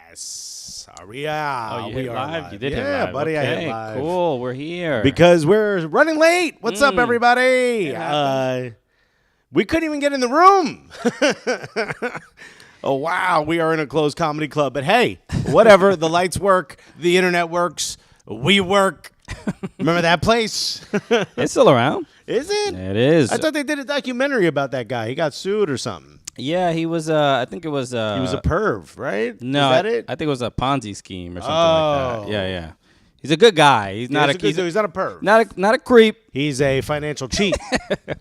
Yes. Oh, you hit live? You did hit live. Yeah, buddy, I hit Okay, live. cool. We're here. Because we're running late. What's up, everybody? We couldn't even get in the room. Oh, wow. We are in a closed comedy club. But hey, whatever. The lights work. The internet works. We work. Remember that place? It's still around. Is it? It is. I thought they did a documentary about that guy. He got sued or something. Yeah, he was, I think it was. He was a perv, right? No, Is that it? I think it was a Ponzi scheme or something like that. Yeah. He's a good guy. He's not he's not a perv. Not a creep. He's a financial cheat.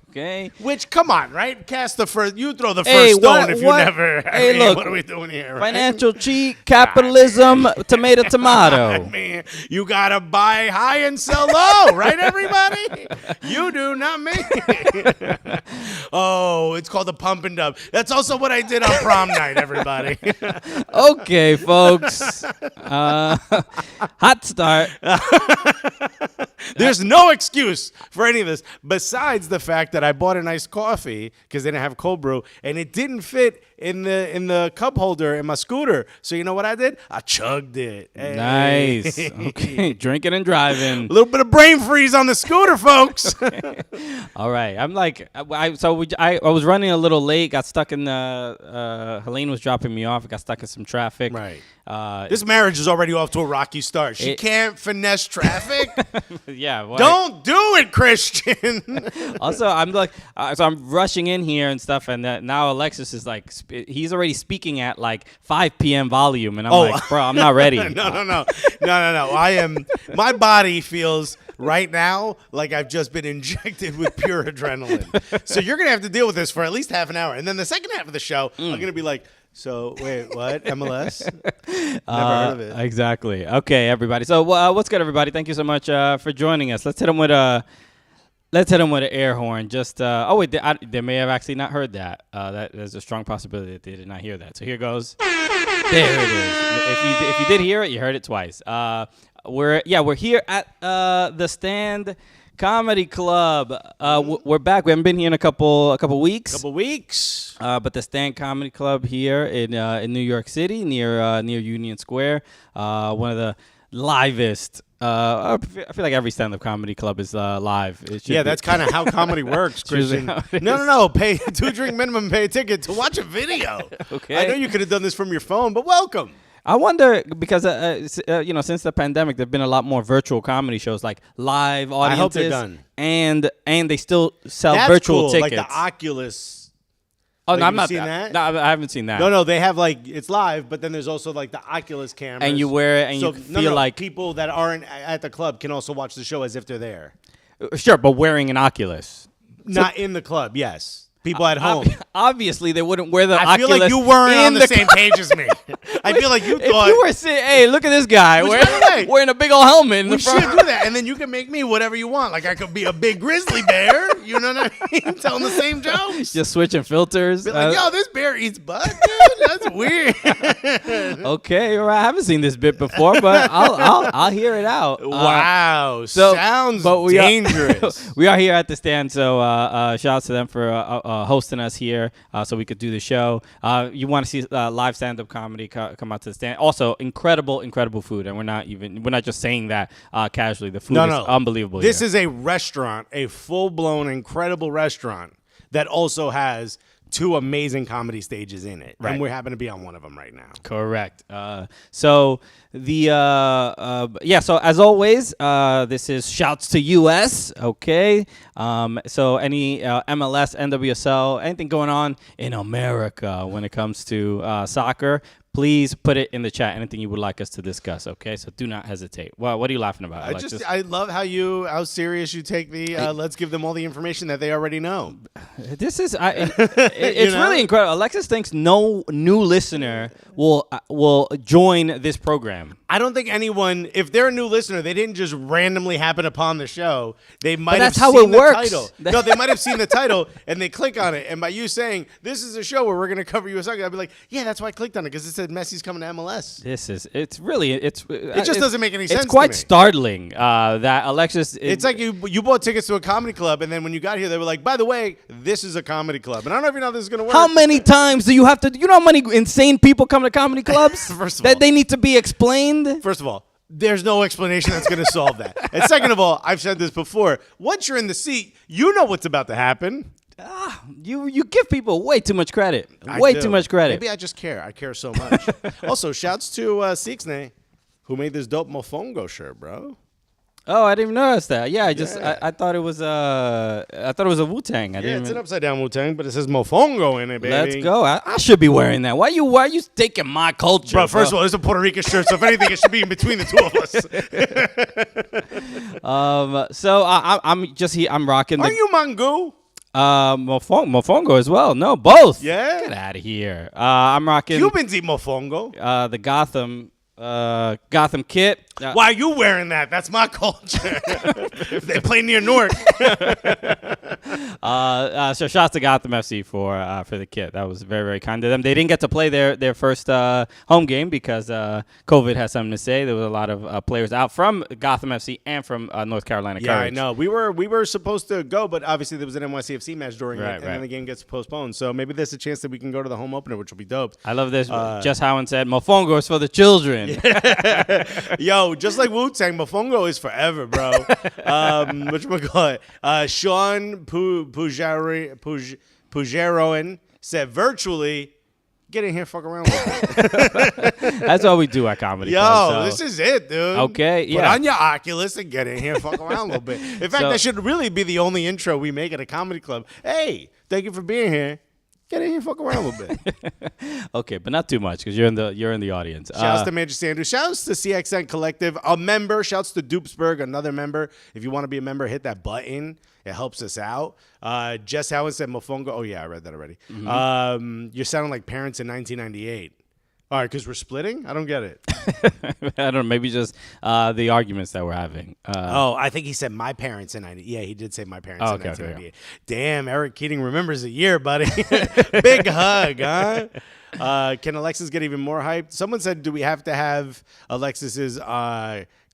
Okay. Which, come on, right? Cast the first. You throw the first stone if you never. Hey, look. What are we doing here? Right? Financial cheat, capitalism, tomato. I mean, you gotta buy high and sell low, right? Everybody. You do, not me. Oh, it's called the pump and dump. That's also what I did on prom night. Everybody. Okay, folks. Hot start. There's no excuse for any of this besides the fact that I bought an iced coffee because they didn't have cold brew and it didn't fit in the cup holder in my scooter. So you know what I did? I chugged it. Hey. Nice. Okay, drinking and driving. A little bit of brain freeze on the scooter, folks. All right. I'm like, I was running a little late. Got stuck in the. Helene was dropping me off. I got stuck in some traffic. Right. This marriage is already off to a rocky start. She can't finesse traffic. Yeah. Well, Don't do it, Christian. Also, I'm like, so I'm rushing in here and stuff, and now Alexis is like, he's already speaking at like 5 p.m. volume, and I'm like, bro, I'm not ready. No. I am. My body feels right now like I've just been injected with pure adrenaline. So you're gonna have to deal with this for at least half an hour, and then the second half of the show, I'm gonna be like, so wait, what? MLS? Never heard of it. Exactly. Okay, everybody. So what's good, everybody? Thank you so much for joining us. Let's hit them with an air horn. Just they may have actually not heard that. There's a strong possibility that they did not hear that. So here goes. There it is. If you did hear it, you heard it twice. We're here at the Stand Comedy Club. We're back. We haven't been here in a couple weeks. But the Stand Comedy Club here in New York City, near Union Square. One of the livest. I feel like every stand-up comedy club is live. That's kind of how comedy works, Christian. No. Pay 2-drink minimum, pay a ticket to watch a video. Okay. I know you could have done this from your phone, but welcome. I wonder because since the pandemic, there've been a lot more virtual comedy shows, like live audiences. I hope they're done. And they still sell virtual tickets, like the Oculus. Oh, like, no, I'm not. Seen that? No, I haven't seen that. No, they have like it's live, but then there's also like the Oculus cameras, and you wear it, and you feel like people that aren't at the club can also watch the show as if they're there. Sure, but wearing an Oculus, not in the club. Yes. People at home. Obviously, they wouldn't wear the Oculus. I feel like you weren't on the same page as me. I feel like you thought. If you were saying, hey, look at this guy wearing a big old helmet in the front. We should do that. And then you can make me whatever you want. Like I could be a big grizzly bear. You know what I mean? Telling the same jokes. Just switching filters. Be like, yo, this bear eats butt, dude. That's weird. Okay, all right. I haven't seen this bit before, but I'll hear it out. Wow. Sounds dangerous. We are here at the Stand, so shout out to them for hosting us here so we could do the show. You want to see live stand-up comedy, come out to the Stand. Also, incredible food, and we're not just saying that casually. The food is unbelievable. This is a restaurant, a full-blown incredible restaurant that also has 2 amazing comedy stages in it, right. And we happen to be on one of them right now. Correct. So as always, this is shouts to US. Okay. So any MLS, NWSL, anything going on in America when it comes to soccer, please put it in the chat. Anything you would like us to discuss, okay? So do not hesitate. Well, what are you laughing about? I love how serious you take the let's give them all the information that they already know. This is it's really incredible. Alexis thinks no new listener will join this program. I don't think anyone, if they're a new listener, they didn't just randomly happen upon the show. They might have seen the title. No, they might have seen the title and they click on it. And by you saying this is a show where we're going to cover U.S. soccer, I'd be like, yeah, that's why I clicked on it because it said said Messi's coming to MLS. It just doesn't make any sense. It's quite to me. startling that Alexis. It's like you bought tickets to a comedy club, and then when you got here, they were like, "By the way, this is a comedy club." And I don't know if you know how this is going to work. How many times do you have to? You know how many insane people come to comedy clubs? First of that all, they need to be explained. First of all, there's no explanation that's going to solve that. And second of all, I've said this before. Once you're in the seat, you know what's about to happen. You give people way too much credit. Too much credit. Maybe I just care. I care so much. Also, shouts to Sixney, who made this dope Mofongo shirt, bro. Oh, I didn't even notice that. Yeah, I thought it was a Wu-Tang. It's an upside down Wu-Tang, but it says Mofongo in it, baby. Let's go. I should be wearing that. Why are you taking my culture? Bro, first of all, it's a Puerto Rican shirt, so if anything, it should be in between the two of us. So I'm rocking. Are you Mangu? Mofongo as well. No, both. Yeah. Get out of here. I'm rocking. Cubans eat Mofongo. The Gotham kit. Why are you wearing that? That's my culture. They play near Newark. So shouts to Gotham FC for the kit. That was very, very kind of them. They didn't get to play their first home game because COVID had something to say. There was a lot of players out from Gotham FC and from North Carolina Courage. Yeah, I know. We were supposed to go, but obviously there was an NYCFC match during it, and then the game gets postponed. So maybe there's a chance that we can go to the home opener, which will be dope. I love this. Jess Howen said, Mofongo is for the children. Yo, just like Wu-Tang, Mofongo is forever, bro. Whatchamacallit? Sean Pujeroen said virtually, get in here, fuck around with it. That's all we do at Comedy Club. This is it, dude. Okay, yeah. Put on your Oculus and get in here, fuck around a little bit. In fact, that should really be the only intro we make at a comedy club. Hey, thank you for being here. Get in here, fuck around a little bit. Okay, but not too much because you're in the audience. Shouts to Major Sanders. Shouts to CXN Collective, a member. Shouts to Dupesburg, another member. If you want to be a member, hit that button. It helps us out. Jess Howard said Mofongo. Oh, yeah, I read that already. Mm-hmm. You're sounding like parents in 1998. All right, because we're splitting? I don't get it. I don't know. Maybe just the arguments that we're having. I think he said my parents in 90. Yeah, he did say my parents in 1998. Okay. Damn, Eric Keating remembers a year, buddy. Big hug, huh? Can Alexis get even more hyped? Someone said, do we have to have Alexis's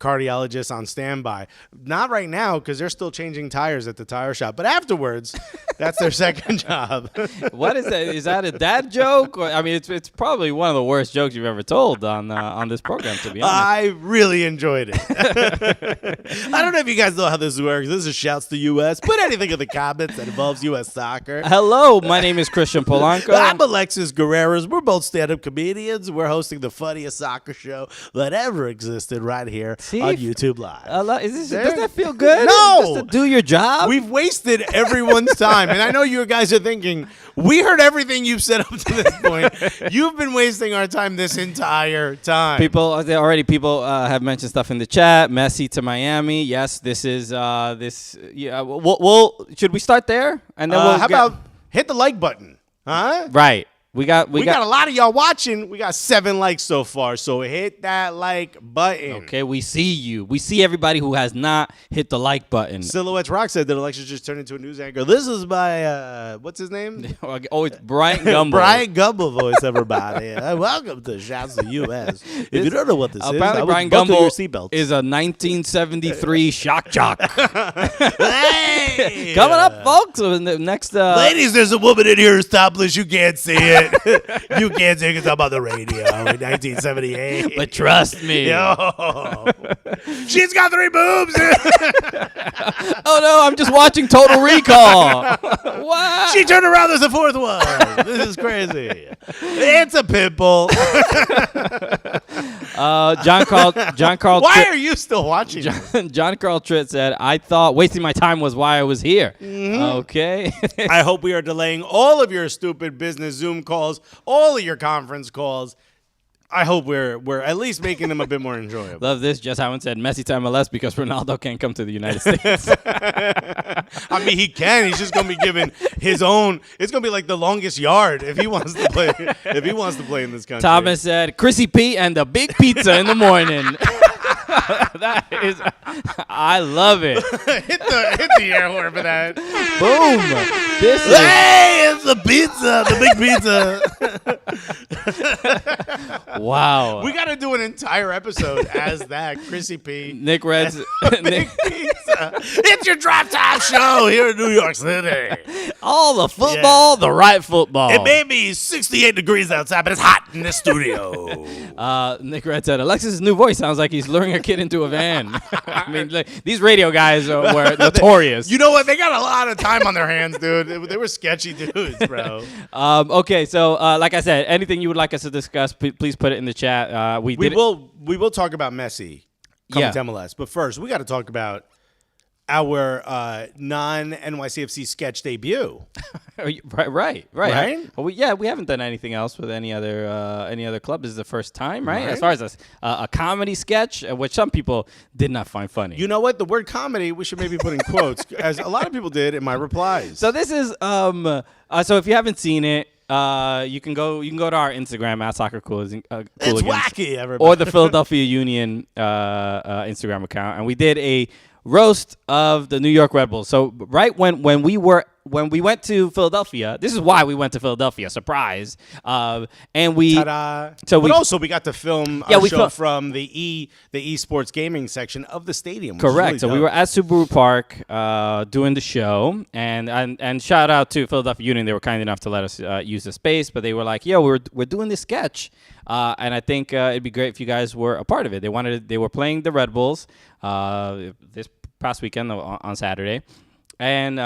cardiologist on standby? Not right now, because they're still changing tires at the tire shop. But afterwards, that's their second job. What is that? Is that a dad joke? Or, I mean, it's probably one of the worst jokes you've ever told on this program, to be honest. I really enjoyed it. I don't know if you guys know how this works. This is shouts to U.S. Put anything in the comments that involves U.S. soccer. Hello, my name is Christian Polanco. I'm Alexis Guerreros. We're both stand-up comedians. We're hosting the funniest soccer show that ever existed right here on YouTube Live. Does that feel good? No! Just to do your job? We've wasted everyone's time. And I know you guys are thinking, we heard everything you've said up to this point. You've been wasting our time this entire time. People have mentioned stuff in the chat. Messi to Miami. Yes, this is this. Yeah, we'll should we start there? And then how about hit the like button? Huh? Right. We got a lot of y'all watching. We got 7 likes so far, so hit that like button. Okay, we see you. We see everybody who has not hit the like button. Silhouettes Rock said that Alexis just turned into a news anchor. This is by, what's his name? Oh, it's Brian Gumble. Brian Gumble voice, everybody. Welcome to Shouts to U.S. If you don't know what this is, apparently Brian Gumble is a 1973 shock jock. Hey! Coming up, folks, in the next... Ladies, there's a woman in here who's topless. You can't see it. You can't say it's about the radio in 1978. But trust me. Yo. She's got 3 boobs. Oh, no, I'm just watching Total Recall. What? She turned around. There's a 4th one. This is crazy. It's a pit bull. John Carl. Why are you still watching? John Carl Tritt said, I thought wasting my time was why I was here. Mm-hmm. Okay. I hope we are delaying all of your stupid business Zoom calls, all of your conference calls. I hope we're at least making them a bit more enjoyable. Love this. Just Howard said Messi to MLS because Ronaldo can't come to the United States. I mean, he can. He's just gonna be given his own. It's gonna be like the longest yard if he wants to play. If he wants to play in this country. Thomas said Chrissy P and the big pizza in the morning. That is, I love it. hit the air horn for that. Boom. Hey, it's the pizza, the big pizza. Wow. We got to do an entire episode as that. Chrissy P. Nick Red's. Big Pizza. It's your drop time show here in New York City. All the football, the right football. It may be 68 degrees outside, but it's hot in the studio. Nick Red said, Alexis' new voice sounds like he's luring a kid into a van. I mean, like, these radio guys were notorious. You know what? They got a lot of time on their hands, dude. They were sketchy dudes, bro. Okay, so like I said, anything you would like us to discuss, please put it in the chat. We will talk about Messi coming to MLS, but first we got to talk about our non-NYCFC sketch debut. Right. Right? We haven't done anything else with any other club. This is the first time, right? As far as a comedy sketch, which some people did not find funny. You know what? The word comedy, we should maybe put in quotes, as a lot of people did in my replies. So this is so if you haven't seen it, you can go to our Instagram at Soccer Cooligans. It's wacky, everybody. Or the Philadelphia Union Instagram account, and we did a roast of the New York Red Bulls. So right when we went to Philadelphia, this is why we went to Philadelphia. Surprise! And we Ta-da. So but also we got to film we show from the esports gaming section of the stadium. Correct. Really so dope. we were at Subaru Park doing the show, and shout out to Philadelphia Union. They were kind enough to let us use the space, but they were like, "Yo, we're doing this sketch." And I think it'd be great if you guys were a part of it. They were playing the Red Bulls this past weekend on Saturday, and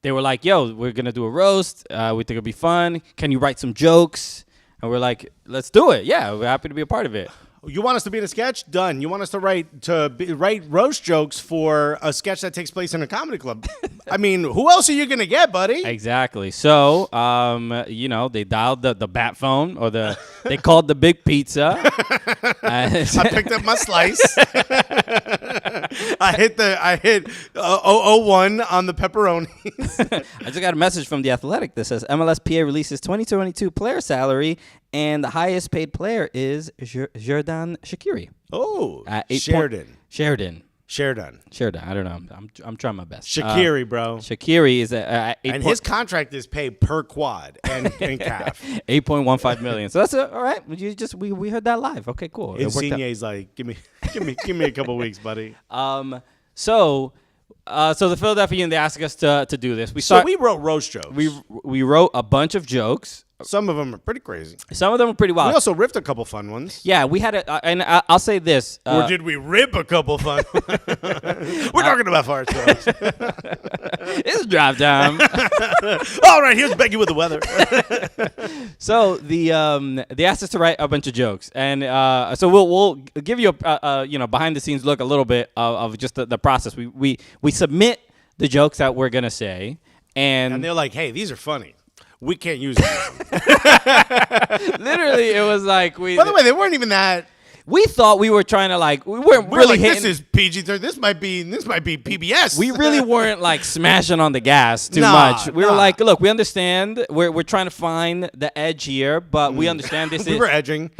they were like, "Yo, we're gonna do a roast. We think it'll be fun. Can you write some jokes?" And we're like, "Let's do it. Yeah, we're happy to be a part of it." You want us to be in a sketch? Done. You want us to write roast jokes for a sketch that takes place in a comedy club? I mean, who else are you gonna get, buddy? Exactly. So, they dialed the bat phone, or they called the big pizza. I picked up my slice. I hit 001 on the pepperonis. I just got a message from The Athletic that says MLSPA releases 2022 player salary, and the highest paid player is Xherdan Shaqiri. Oh, Sheridan. Sheridan. I don't know. I'm trying my best. Shaqiri, bro. Shaqiri is at and his contract is paid per quad and calf. $8.15 million. So that's all right. We heard that live. Okay, cool. Insigne's like, give me a couple weeks, buddy. So the Philadelphia Union, they asked us to do this. So we wrote roast jokes. We wrote a bunch of jokes. Some of them are pretty crazy. Some of them are pretty wild. We also ripped a couple fun ones. Yeah, we had and I'll say this. Or did we rip a couple fun ones? We're talking about fart jokes. It's drive time. All right, here's Becky with the weather. So they asked us to write a bunch of jokes, and so we'll give you a behind the scenes look a little bit of just the process. We submit the jokes that we're gonna say, and they're like, hey, these are funny. We can't use them. Literally, it was like By the way, they weren't even that. We thought we were trying to we weren't really hitting. This is PG-13. This might be PBS. We really weren't smashing on the gas too much. We were like, look, we understand. We're trying to find the edge here, but we understand this. We were edging.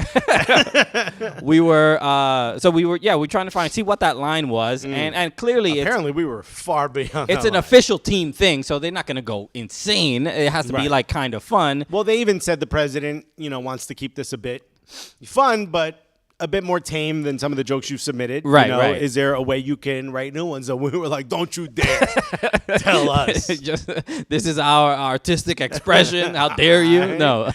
We're trying to see what that line was, and clearly, apparently we were far beyond. It's an official team thing, so they're not going to go insane. It has to be kind of fun. Well, they even said the president, wants to keep this a bit fun, but a bit more tame than some of the jokes you've submitted. Right. Is there a way you can write new ones? So we were like, don't you dare tell us. This is our artistic expression. How dare you? No.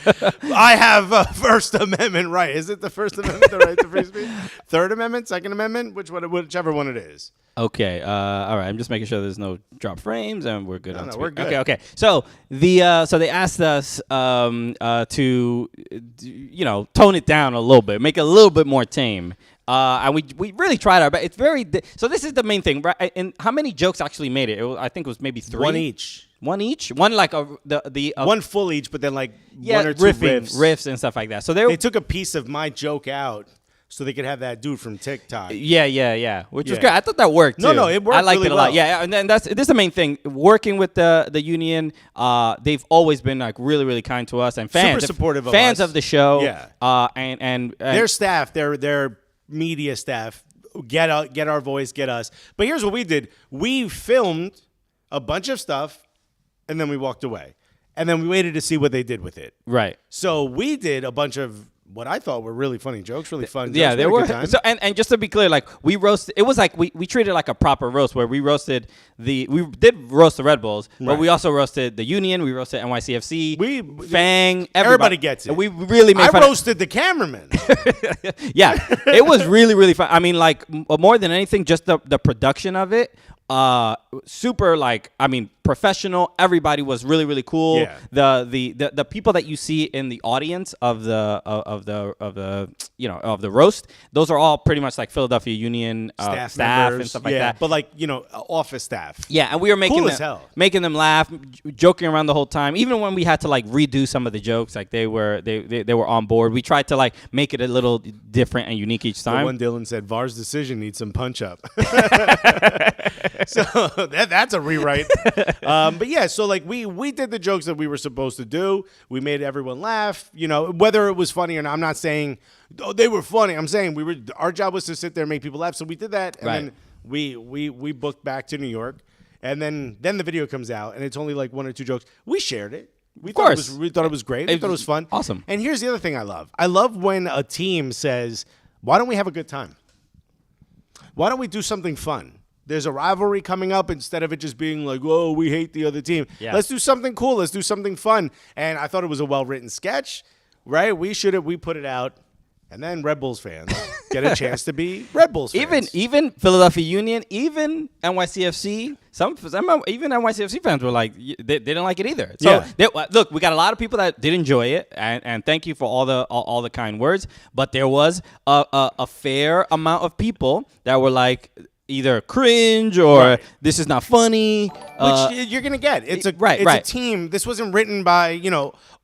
I have a First Amendment right. Is it the First Amendment, the right to free speech? Third Amendment, Second Amendment? Whichever one it is. Okay. All right. I'm just making sure there's no drop frames, and we're good. No, we're good. Okay. So they asked us to tone it down a little bit, make it a little bit more tame. And we really tried our best. It's very so. This is the main thing, right? And how many jokes actually made it? I think it was maybe 3. One each. One each. One one full each, but then one or two riffs and stuff like that. So they took a piece of my joke out, so they could have that dude from TikTok. Yeah. Which was great. I thought that worked too. No, it worked. I liked really it a lot. well. Yeah, and then this is the main thing. Working with the union, they've always been really, really kind to us and fans. Super supportive of fans us. of the show. Yeah. And their staff, their media staff, get our voice, get us. But here's what we did: we filmed a bunch of stuff, and then we walked away. and then we waited to see what they did with it. Right. So we did a bunch of what I thought were really funny jokes, really fun jokes. Yeah, they were. Time. So, and just to be clear, like we roasted, it was like we treated it like a proper roast where we did roast the Red Bulls, but we also roasted the Union, we roasted NYCFC, Fang, everybody gets it. And we really made fun. I roasted the cameraman. Yeah, it was really, really fun. I mean, like more than anything, just the production of it. Super, like, I mean, professional. Everybody was really, really cool. Yeah. The people that you see in the audience of the roast, those are all pretty much like Philadelphia Union staff and stuff like that. But like, office staff. Yeah, and we were making cool as hell. Making them laugh, joking around the whole time. Even when we had to like redo some of the jokes, like they were on board. We tried to like make it a little different and unique each time. The one Dylan said, VAR's decision needs some punch up. So that's a rewrite. But yeah, so like we did the jokes that we were supposed to do. We made everyone laugh, whether it was funny or not. I'm not saying they were funny. I'm saying our job was to sit there and make people laugh. So we did that, and then we booked back to New York, and then the video comes out, and it's only like one or two jokes. We shared it. We thought it was great. We thought it was fun. Awesome. And here's the other thing I love. I love when a team says, "Why don't we have a good time? Why don't we do something fun?" There's a rivalry coming up, instead of it just being like, "Oh, we hate the other team." Yeah. Let's do something cool. Let's do something fun. And I thought it was a well-written sketch, right? We put it out, and then Red Bulls fans get a chance to be Red Bulls fans. Even Philadelphia Union, even NYCFC, some even NYCFC fans were like, they didn't like it either. So look, we got a lot of people that did enjoy it, and thank you for all the kind words. But there was a fair amount of people that were like, either cringe or this is not funny. Which you're going to get. It's a team. This wasn't written by,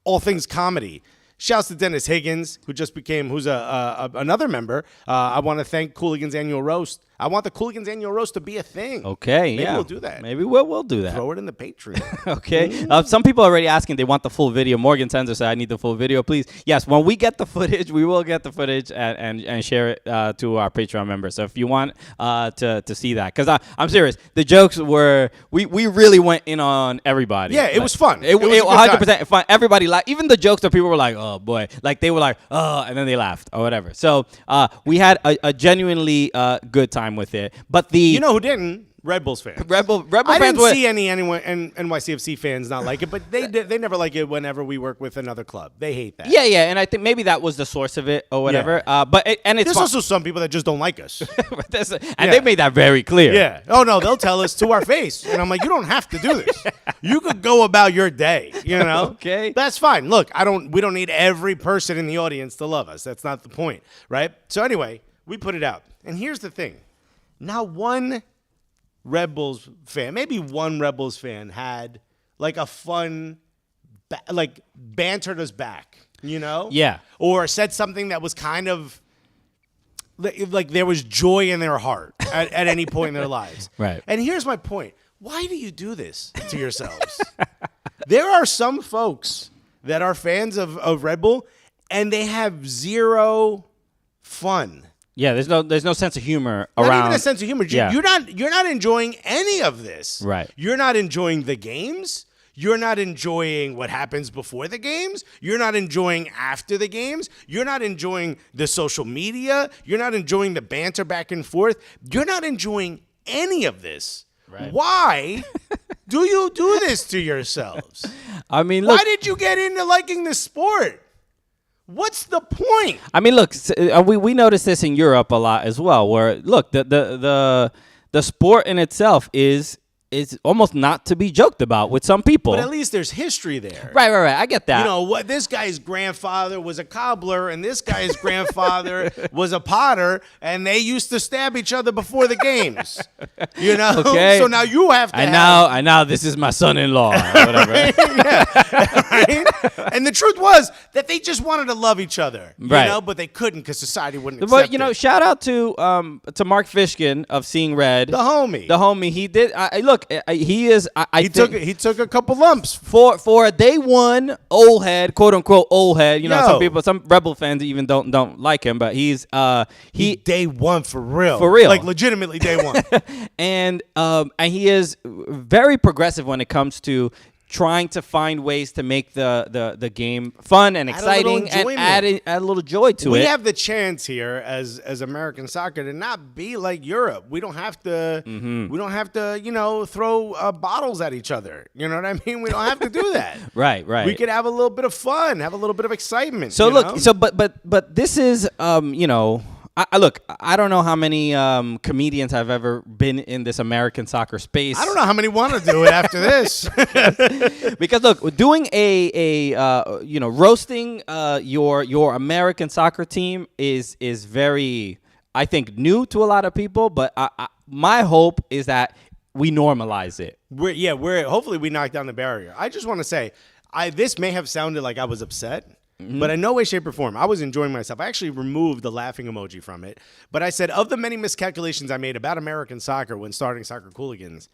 All Things Comedy. Shouts to Dennis Higgins, who's another member. I want to thank Cooligans Annual Roast. I want the Cooligans Annual Roast to be a thing. Okay, Maybe we'll do that. Maybe we'll do that. Throw it in the Patreon. Okay. Some people are already asking they want the full video. Morgan Tenzer said, I need the full video, please. Yes, when we get the footage, we will get the footage and share it to our Patreon members. So if you want to see that, because I'm serious, the jokes were, we really went in on everybody. Yeah, it was fun. It was 100% fun. Everybody laughed. Even the jokes that people were like, oh boy, like they were like, oh, and then they laughed or whatever. So we had a genuinely good time with it. But who didn't? Red Bulls fans. Red Bull I fans didn't see anyone NYCFC fans not like it, but they never like it whenever we work with another club. They hate that. Yeah, and I think maybe that was the source of it or whatever. Yeah. There's also some people that just don't like us. They made that very clear. Yeah. Oh no, they'll tell us to our face, and I'm like, you don't have to do this. You could go about your day. Okay. That's fine. Look, we don't need every person in the audience to love us. That's not the point, right? So anyway, we put it out, and here's the thing. Now one Red Bulls fan, maybe one Red Bulls fan had like a fun, bantered us back, Yeah. Or said something that was kind of like there was joy in their heart at any point in their lives. Right. And here's my point. Why do you do this to yourselves? There are some folks that are fans of Red Bull, and they have zero fun. Yeah, there's no sense of humor around. Not even a sense of humor. Yeah. You're not enjoying any of this. Right. You're not enjoying the games. You're not enjoying what happens before the games. You're not enjoying after the games. You're not enjoying the social media. You're not enjoying the banter back and forth. You're not enjoying any of this. Right. Why do you do this to yourselves? I mean, look, why did you get into liking the sport? What's the point? I mean, look, we noticed this in Europe a lot as well, where look, the sport in itself is almost not to be joked about with some people. But at least there's history there. Right. I get that. What this guy's grandfather was a cobbler, and this guy's grandfather was a potter, and they used to stab each other before the games. Okay. So now you have to. I now this is my son-in-law. Or whatever. Right? And the truth was that they just wanted to love each other. Right. But they couldn't because society wouldn't accept it. But shout out to Mark Fishkin of Seeing Red. The homie. He did. Look. He is. He took a couple lumps for a day one old head, quote unquote old head. Some Rebel fans even don't like him, but he's day one for real, like legitimately day one. and he is very progressive when it comes to trying to find ways to make the game fun and exciting and add a little joy to it. We have the chance here as American soccer to not be like Europe. We don't have to throw bottles at each other. You know what I mean? We don't have to do that. Right. We could have a little bit of fun, have a little bit of excitement. So look, but this is I don't know how many comedians have ever been in this American soccer space. I don't know how many want to do it after this. Because look, doing roasting your American soccer team is very, I think, new to a lot of people. But my hope is that we normalize it. Hopefully we knock down the barrier. I just want to say, this may have sounded like I was upset. But in no way, shape, or form, I was enjoying myself. I actually removed the laughing emoji from it. But I said, of the many miscalculations I made about American soccer when starting Soccer Cooligans,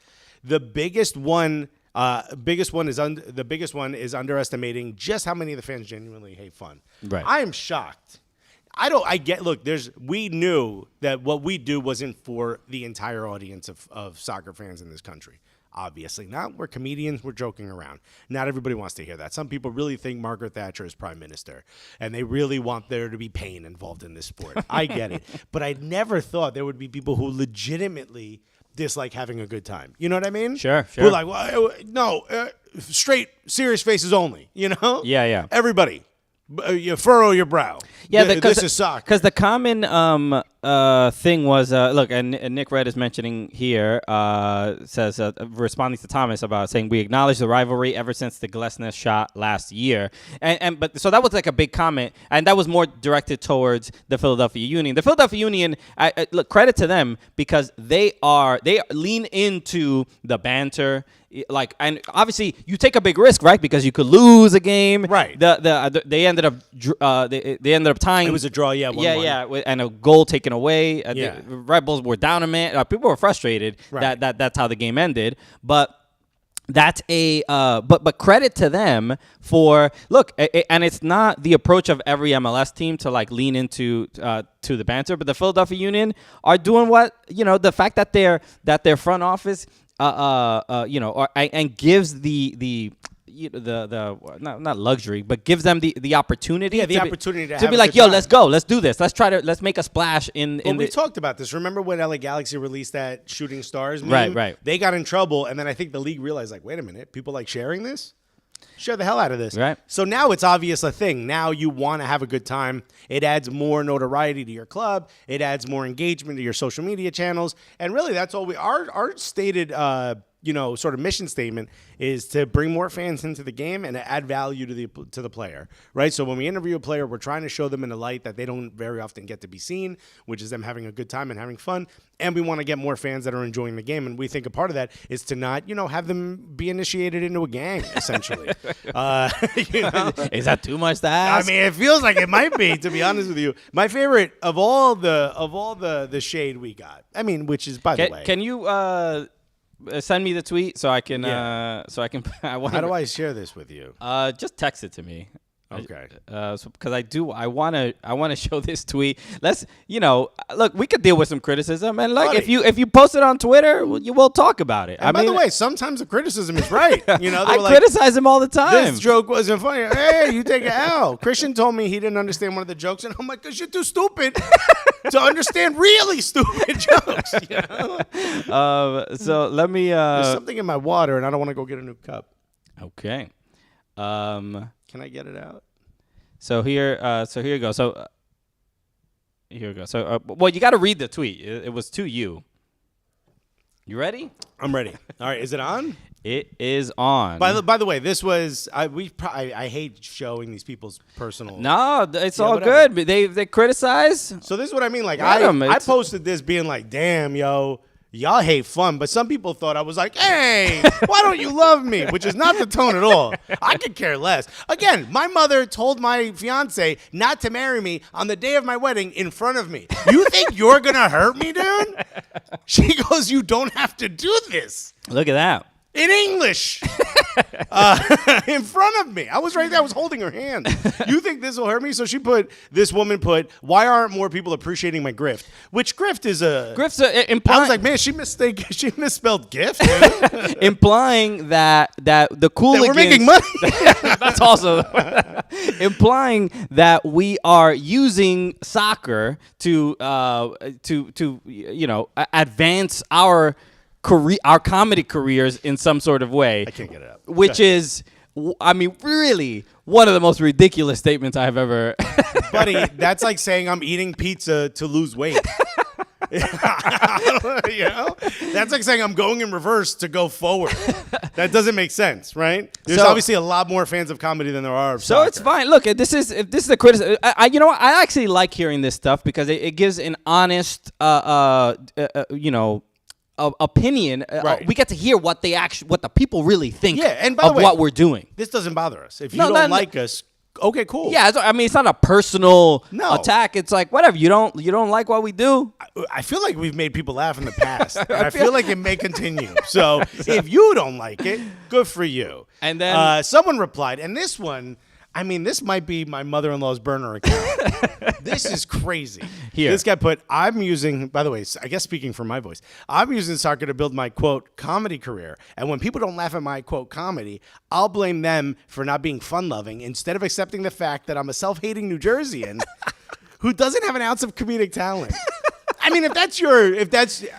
the biggest one is underestimating just how many of the fans genuinely hate fun. Right. I am shocked. We knew that what we do wasn't for the entire audience of soccer fans in this country. Obviously not. We're comedians. We're joking around. Not everybody wants to hear that. Some people really think Margaret Thatcher is prime minister, and they really want there to be pain involved in this sport. I get it. But I never thought there would be people who legitimately dislike having a good time. You know what I mean? Sure. We're like, well, no, straight, serious faces only, you know? Yeah. Everybody. You furrow your brow. Yeah, this is soccer. Because the common thing was, and Nick Red is mentioning here, says, responding to Thomas about saying, we acknowledge the rivalry ever since the Glesnes shot last year. So that was like a big comment, and that was more directed towards the Philadelphia Union. The Philadelphia Union, look, credit to them, because they lean into the banter. And obviously you take a big risk, right? Because you could lose a game. Right. They ended up tying. It was a draw. Yeah. 1-1. And a goal taken away. Yeah. The Red Bulls were down a man. People were frustrated. Right. That's how the game ended. But that's but credit to them for and it's not the approach of every MLS team to lean into to the banter. But the Philadelphia Union are doing the fact that their front office. And gives the not luxury, but gives them the opportunity. Yeah, opportunity to be like, yo, let's go, let's do this, let's make a splash we talked about this. Remember when LA Galaxy released that Shooting Stars meme? Right. They got in trouble, and then I think the league realized, wait a minute, people like sharing this? Share the hell out of this. Right. So now it's obvious a thing. Now you want to have a good time. It adds more notoriety to your club. It adds more engagement to your social media channels. And really, that's all our stated sort of mission statement is to bring more fans into the game and to add value to the player, right? So when we interview a player, we're trying to show them in a light that they don't very often get to be seen, which is them having a good time and having fun. And we want to get more fans that are enjoying the game. And we think a part of that is to not, have them be initiated into a gang, essentially. Is that too much to ask? I mean, it feels like it might be, to be honest with you. My favorite of all the shade we got, I mean, which is, by the way. Can you send me the tweet so I can How do I share this with you? Just text it to me. Okay. Because I want to show this tweet. Let's look, we could deal with some criticism, and if you post it on Twitter, we'll talk about it. And by the way, sometimes the criticism is right. I criticize him all the time. This joke wasn't funny. Hey, you take an L. Christian told me he didn't understand one of the jokes, and I'm like, because you're too stupid to understand really stupid jokes. So let me. There's something in my water, and I don't want to go get a new cup. Okay. Can I get it out? So here you go. So here we go. So you got to read the tweet. It was to you. You ready? I'm ready. All right. Is it on? It is on. By the way, this was I hate showing these people's personal. No, it's all good. They criticize. So this is what I mean. Like I posted this being like, damn, yo. Y'all hate fun, but some people thought I was like, hey, why don't you love me? Which is not the tone at all. I could care less. Again, my mother told my fiance not to marry me on the day of my wedding in front of me. You think you're going to hurt me, dude? She goes, you don't have to do this. Look at that. in English in front of me. I was right there. I was holding her hand. You think this will hurt me? So this woman put, why aren't more people appreciating my grift? Which grift is a... Grift's I was like, man, she misspelled gift. implying that the Cooligans... That we're making money. That's also... implying that we are using soccer to advance our comedy careers in some sort of way. I can't get it up. Which is, I mean, really one of the most ridiculous statements I have ever. Buddy, that's like saying I'm eating pizza to lose weight. You know? That's like saying I'm going in reverse to go forward. That doesn't make sense, right? There's obviously a lot more fans of comedy than there are of soccer. It's fine. Look, if this is a criticism, I actually like hearing this stuff because it gives an honest, opinion. Right. We get to hear what the people really think and by the way, what we're doing. This doesn't bother us. If you don't like us, okay, cool. Yeah, I mean, it's not a personal No. attack. It's like, whatever. You don't like what we do? I feel like we've made people laugh in the past. And I feel like it may continue. So if you don't like it, good for you. And then someone replied, and this one, I mean, this might be my mother-in-law's burner account. This is crazy. Here. This guy put, I'm using, by the way, I guess speaking for my voice, I'm using soccer to build my, quote, comedy career. And when people don't laugh at my, quote, comedy, I'll blame them for not being fun-loving instead of accepting the fact that I'm a self-hating New Jerseyan who doesn't have an ounce of comedic talent. I mean, if that's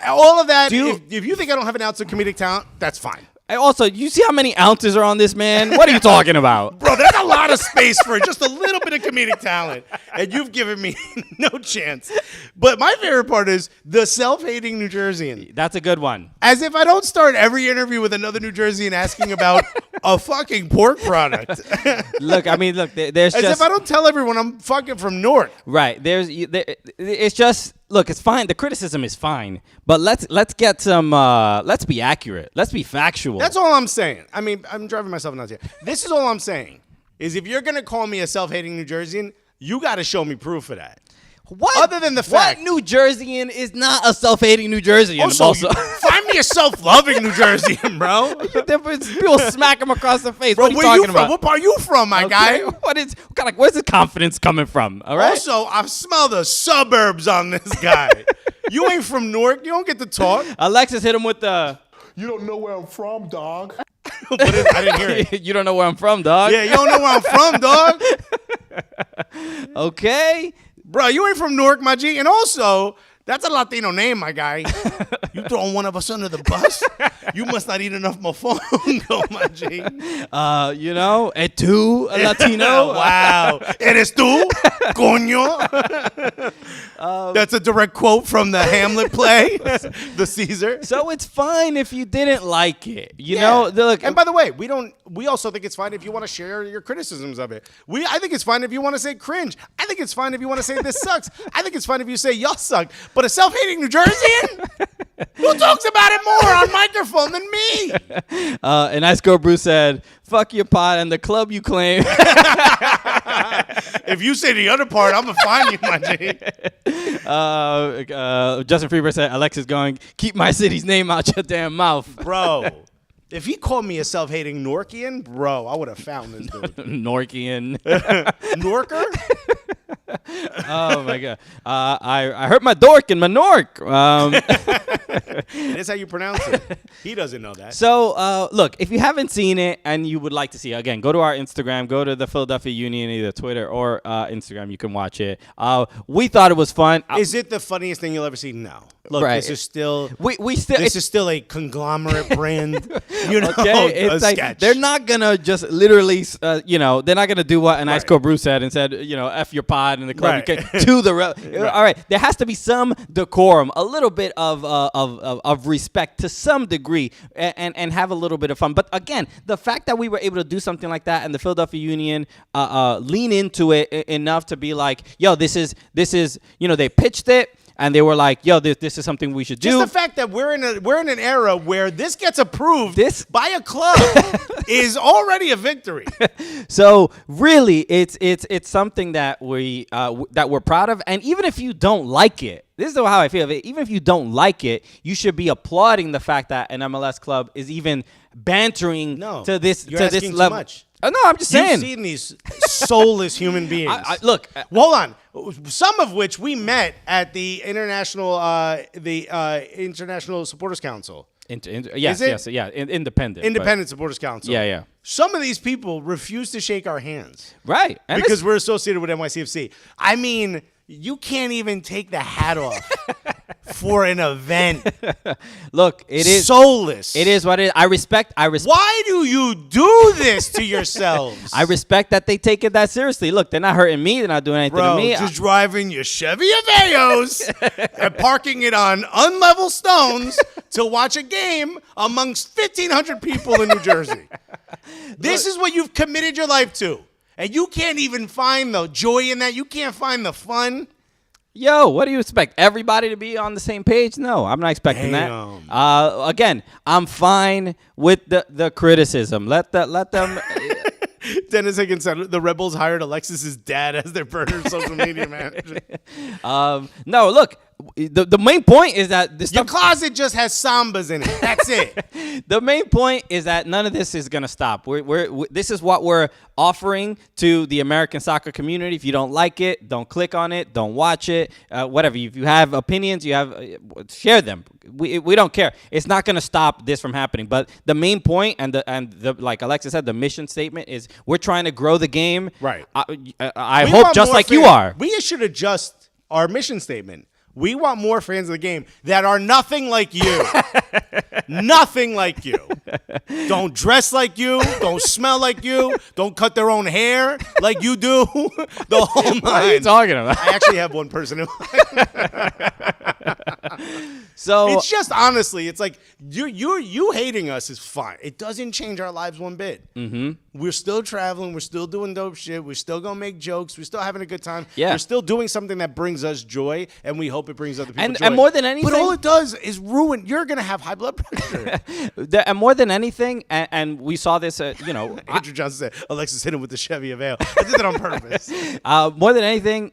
all of that, if you think I don't have an ounce of comedic talent, that's fine. Also, you see how many ounces are on this man? What are you talking about? Bro, there's a lot of space for just a little bit of comedic talent, and you've given me no chance. But my favorite part is the self-hating New Jerseyan. That's a good one. As if I don't start every interview with another New Jerseyan asking about a fucking pork product. Look, there's As if I don't tell everyone I'm fucking from Newark. Right. It's just... Look, it's fine. The criticism is fine, but let's get some. Let's be accurate. Let's be factual. That's all I'm saying. I mean, I'm driving myself nuts here. This is all I'm saying. Is if you're gonna call me a self-hating New Jerseyan, you got to show me proof of that. What? Other than the fact, what New Jerseyan is not a self-hating New Jerseyan? Also. Find me a self-loving New Jerseyan, bro. People smack him across the face. Bro, what are you where talking you about? From? What part are you from, my guy? Where's the confidence coming from? All right. Also, I smell the suburbs on this guy. You ain't from Newark. You don't get to talk. Alexis hit him with the. You don't know where I'm from, dog. I didn't hear it. You don't know where I'm from, dog. Yeah, you don't know where I'm from, dog. Okay. Bro, you ain't from Newark, my G. And also, that's a Latino name, my guy. You throwing one of us under the bus? You must not eat enough mofongo, my G. Et tú, a Latino? Wow. ¿Eres tú, coño? That's a direct quote from the Hamlet play, the Caesar. So it's fine if you didn't like it. You know? Look, and by the way, we also think it's fine if you want to share your criticisms of it. I think it's fine if you want to say cringe. I think it's fine if you want to say this sucks. I think it's fine if you say y'all suck. But a self-hating New Jerseyan? Who talks about it more on microphone than me? And Ice Girl Bruce said, fuck your pot and the club you claim. If you say the other part, I'm going to find you, my G. Justin Freeberg said, Alexis going, keep my city's name out your damn mouth. Bro, if he called me a self-hating Norkian, bro, I would have found this dude. Norkian. Norker? Oh, my God. I hurt my dork in my nork. That's how you pronounce it. He doesn't know that. So, look, if you haven't seen it and you would like to see it, again, go to our Instagram, go to the Philadelphia Union, either Twitter or Instagram. You can watch it. We thought it was fun. Is it the funniest thing you'll ever see? No. Look, right. This is still this is still a conglomerate brand. You know, okay, it's like sketch. They're not gonna just literally, they're not gonna do what an Ice Cold Bruce said and said, F your pod in the club to the. All right, there has to be some decorum, a little bit of respect to some degree, and have a little bit of fun. But again, the fact that we were able to do something like that and the Philadelphia Union lean into it enough to be like, yo, this is they pitched it. And they were like, yo, this is something we should do. Just the fact that we're in an era where this gets approved by a club is already a victory. So really, it's something that we're proud of. And even if you don't like it, This is how I feel. Even if you don't like it, you should be applauding the fact that an MLS club is even bantering to this you're to asking this too level. much. Oh, no, I'm just saying. You've seen these soulless human beings. Look. Hold on. Some of which we met at the International Supporters Council. Independent. Independent Supporters Council. Yeah. Some of these people refuse to shake our hands. Right. And because we're associated with NYCFC. I mean, you can't even take the hat off for an event. Look, it is soulless. It is what it is. I respect. Why do you do this to yourselves? I respect that they take it that seriously. Look, they're not hurting me. They're not doing anything to me. Just driving your Chevy Aveos and parking it on unlevel stones to watch a game amongst 1,500 people in New Jersey. This is what you've committed your life to. And you can't even find the joy in that. You can't find the fun. Yo, what do you expect? Everybody to be on the same page? No, I'm not expecting that. Again, I'm fine with the criticism. Let them. Dennis Higgins said the Rebels hired Alexis's dad as their burner social media manager. No, look. The main point is that your closet just has sambas in it. That's it. The main point is that none of this is gonna stop. This is what we're offering to the American soccer community. If you don't like it, don't click on it, don't watch it, whatever. If you have opinions, share them. We don't care. It's not gonna stop this from happening. But the main point and the like Alexa said, the mission statement is we're trying to grow the game. Right. I hope just like you are. We should adjust our mission statement. We want more fans of the game that are nothing like you. Nothing like you. Don't dress like you. Don't smell like you. Don't cut their own hair like you do. The whole nine. What are you talking about? I actually have one person in mind. So it's just honestly, it's like you hating us is fine. It doesn't change our lives one bit. Mm-hmm. We're still traveling. We're still doing dope shit. We're still gonna make jokes. We're still having a good time. Yeah. We're still doing something that brings us joy, and we hope it brings other people joy. And more than anything, but all it does is ruin. You're gonna have high blood pressure. And more than anything, and we saw this. Andrew Johnson said Alexis hit him with the Chevy Avail. I did that on purpose. More than anything,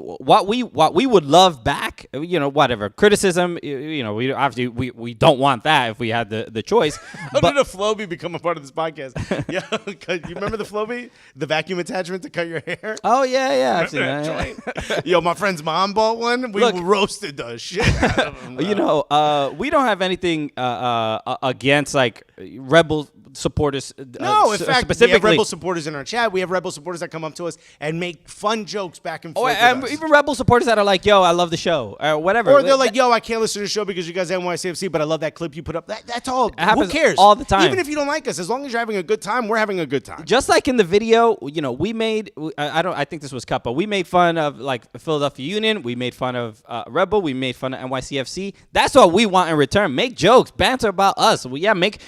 what we would love back, whatever criticism, we obviously we don't want that if we had the choice. How did a Flowbee become a part of this podcast? Yeah, you remember the Flowbee, the vacuum attachment to cut your hair? Oh yeah, I've seen that. Yo, my friend's mom bought one. We roasted the shit out of him. We don't have anything against like rebel supporters. No, in fact, we specifically have rebel supporters in our chat. We have rebel supporters that come up to us and make fun jokes back and forth. And even rebel supporters that are like, "Yo, I love the show," or whatever. Or they're like, "Yo, I can't listen to the show because you guys have NYCFC, but I love that clip you put up." That's all. Who cares? All the time. Even if you don't like us, as long as you're having a good time, we're having a good time. Just like in the video, we made. I think this was cut, but we made fun of like Philadelphia Union. We made fun of Rebel. We made fun of NYCFC. That's what we want in return. Make jokes, banter about us. Make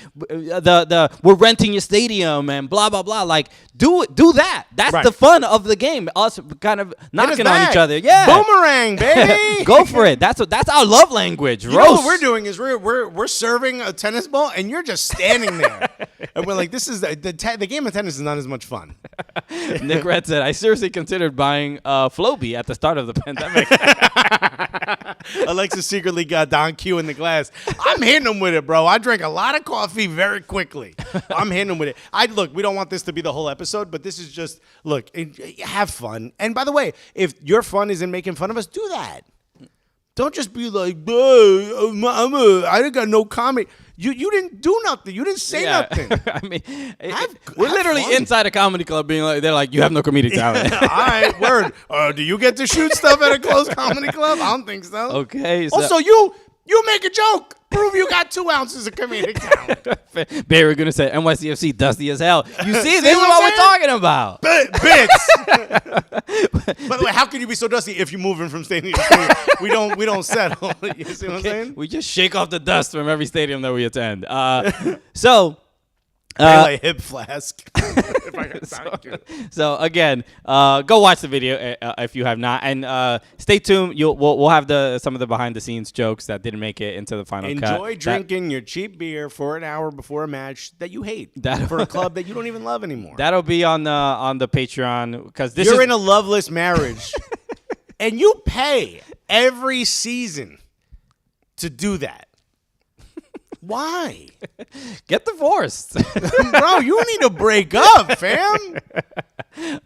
we're renting your stadium and blah blah blah. Like do that. That's right. The fun of the game. Us kind of knocking on each other. Yeah, boomerang, baby. Go for it. That's our love language. You know what we're doing is we're serving a tennis ball and you're just standing there and we're like, this is the game of tennis is not as much fun. Nick Red said, I seriously considered buying Flowbee at the start of the pandemic. Alexis secretly got Don Q in the glass. I'm hitting him with it, bro. I drank a lot of coffee very quickly. I'm hitting him with it. We don't want this to be the whole episode, but this is just, have fun. And by the way, if your fun is in making fun of us, do that. Don't just be like, I didn't got no comment. You didn't do nothing. You didn't say nothing. I mean, we're literally fun. Inside a comedy club being like, they're like, you have no comedic talent. All right, word. Do you get to shoot stuff at a closed comedy club? I don't think so. Okay. So. Also, you make a joke. Prove you got 2 ounces of comedic talent. Barry gonna say NYCFC dusty as hell. You see, this is what we're talking about. Bits. By the way, how can you be so dusty if you're moving from stadium to stadium? We don't settle. You see what I'm saying? We just shake off the dust from every stadium that we attend. Hip flask. If I got so again, go watch the video if you have not, and stay tuned. We'll have some of the behind the scenes jokes that didn't make it into the final cut. Enjoy drinking your cheap beer for an hour before a match that you hate for a club that you don't even love anymore. That'll be on the Patreon because you're in a loveless marriage. And you pay every season to do that. Why? Get divorced. Bro, you need to break up, fam.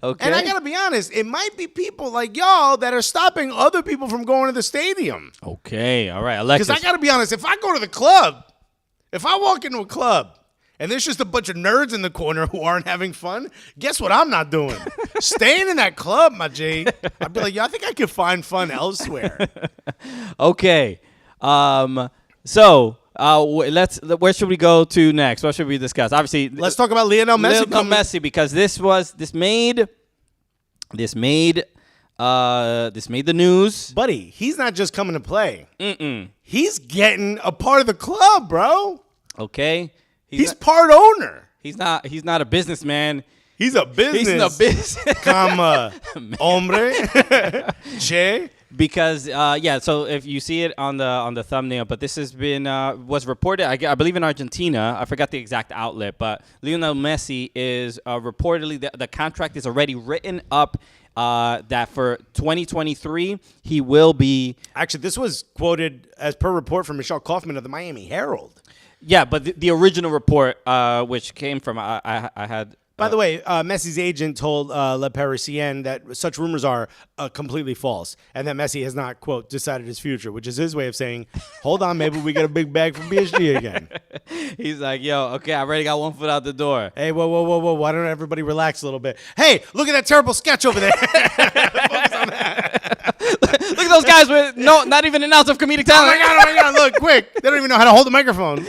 Okay. And I got to be honest, it might be people like y'all that are stopping other people from going to the stadium. Okay. All right. Alexis. Because I got to be honest, if I go to the club, if I walk into a club and there's just a bunch of nerds in the corner who aren't having fun, guess what I'm not doing? Staying in that club, my G. I'd be like, yo, I think I could find fun elsewhere. Okay. So where should we go to next? What should we discuss? Obviously, Let's talk about Lionel Messi. Because this made the news. Buddy, he's not just coming to play. He's getting a part of the club, bro. Okay. He's part owner. He's not a businessman. He's a business. He's a business. Hombre. Che. Because so if you see it on the thumbnail, but this has been was reported, I believe in Argentina. I forgot the exact outlet, but Lionel Messi is reportedly the contract is already written up that for 2023 he will be. Actually, this was quoted as per report from Michelle Kaufman of the Miami Herald. Yeah, but the original report, which came from I had. By the way, Messi's agent told Le Parisien that such rumors are completely false and that Messi has not, quote, decided his future, which is his way of saying, hold on, maybe we get a big bag from PSG again. He's like, yo, okay, I already got one foot out the door. Hey, whoa. Why don't everybody relax a little bit? Hey, look at that terrible sketch over there. Focus on that. Look at those guys with not even an ounce of comedic talent. Oh my God, look, quick. They don't even know how to hold the microphone.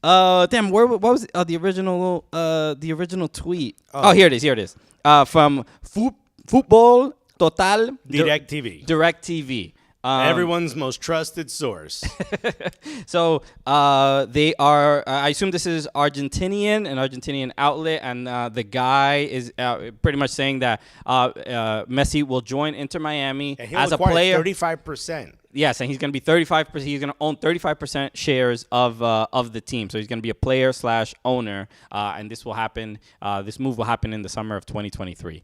Damn, what was the original tweet? Oh, here it is. From futbol total Direct TV. Direct TV. Everyone's most trusted source. So they are, I assume this is an Argentinian outlet, and the guy is pretty much saying that Messi will join Inter Miami as a player. 35%. Yes, and he's going to be 35%. He's going to own 35% shares of the team. So he's going to be a player / owner, and this will happen. This move will happen in the summer of 2023.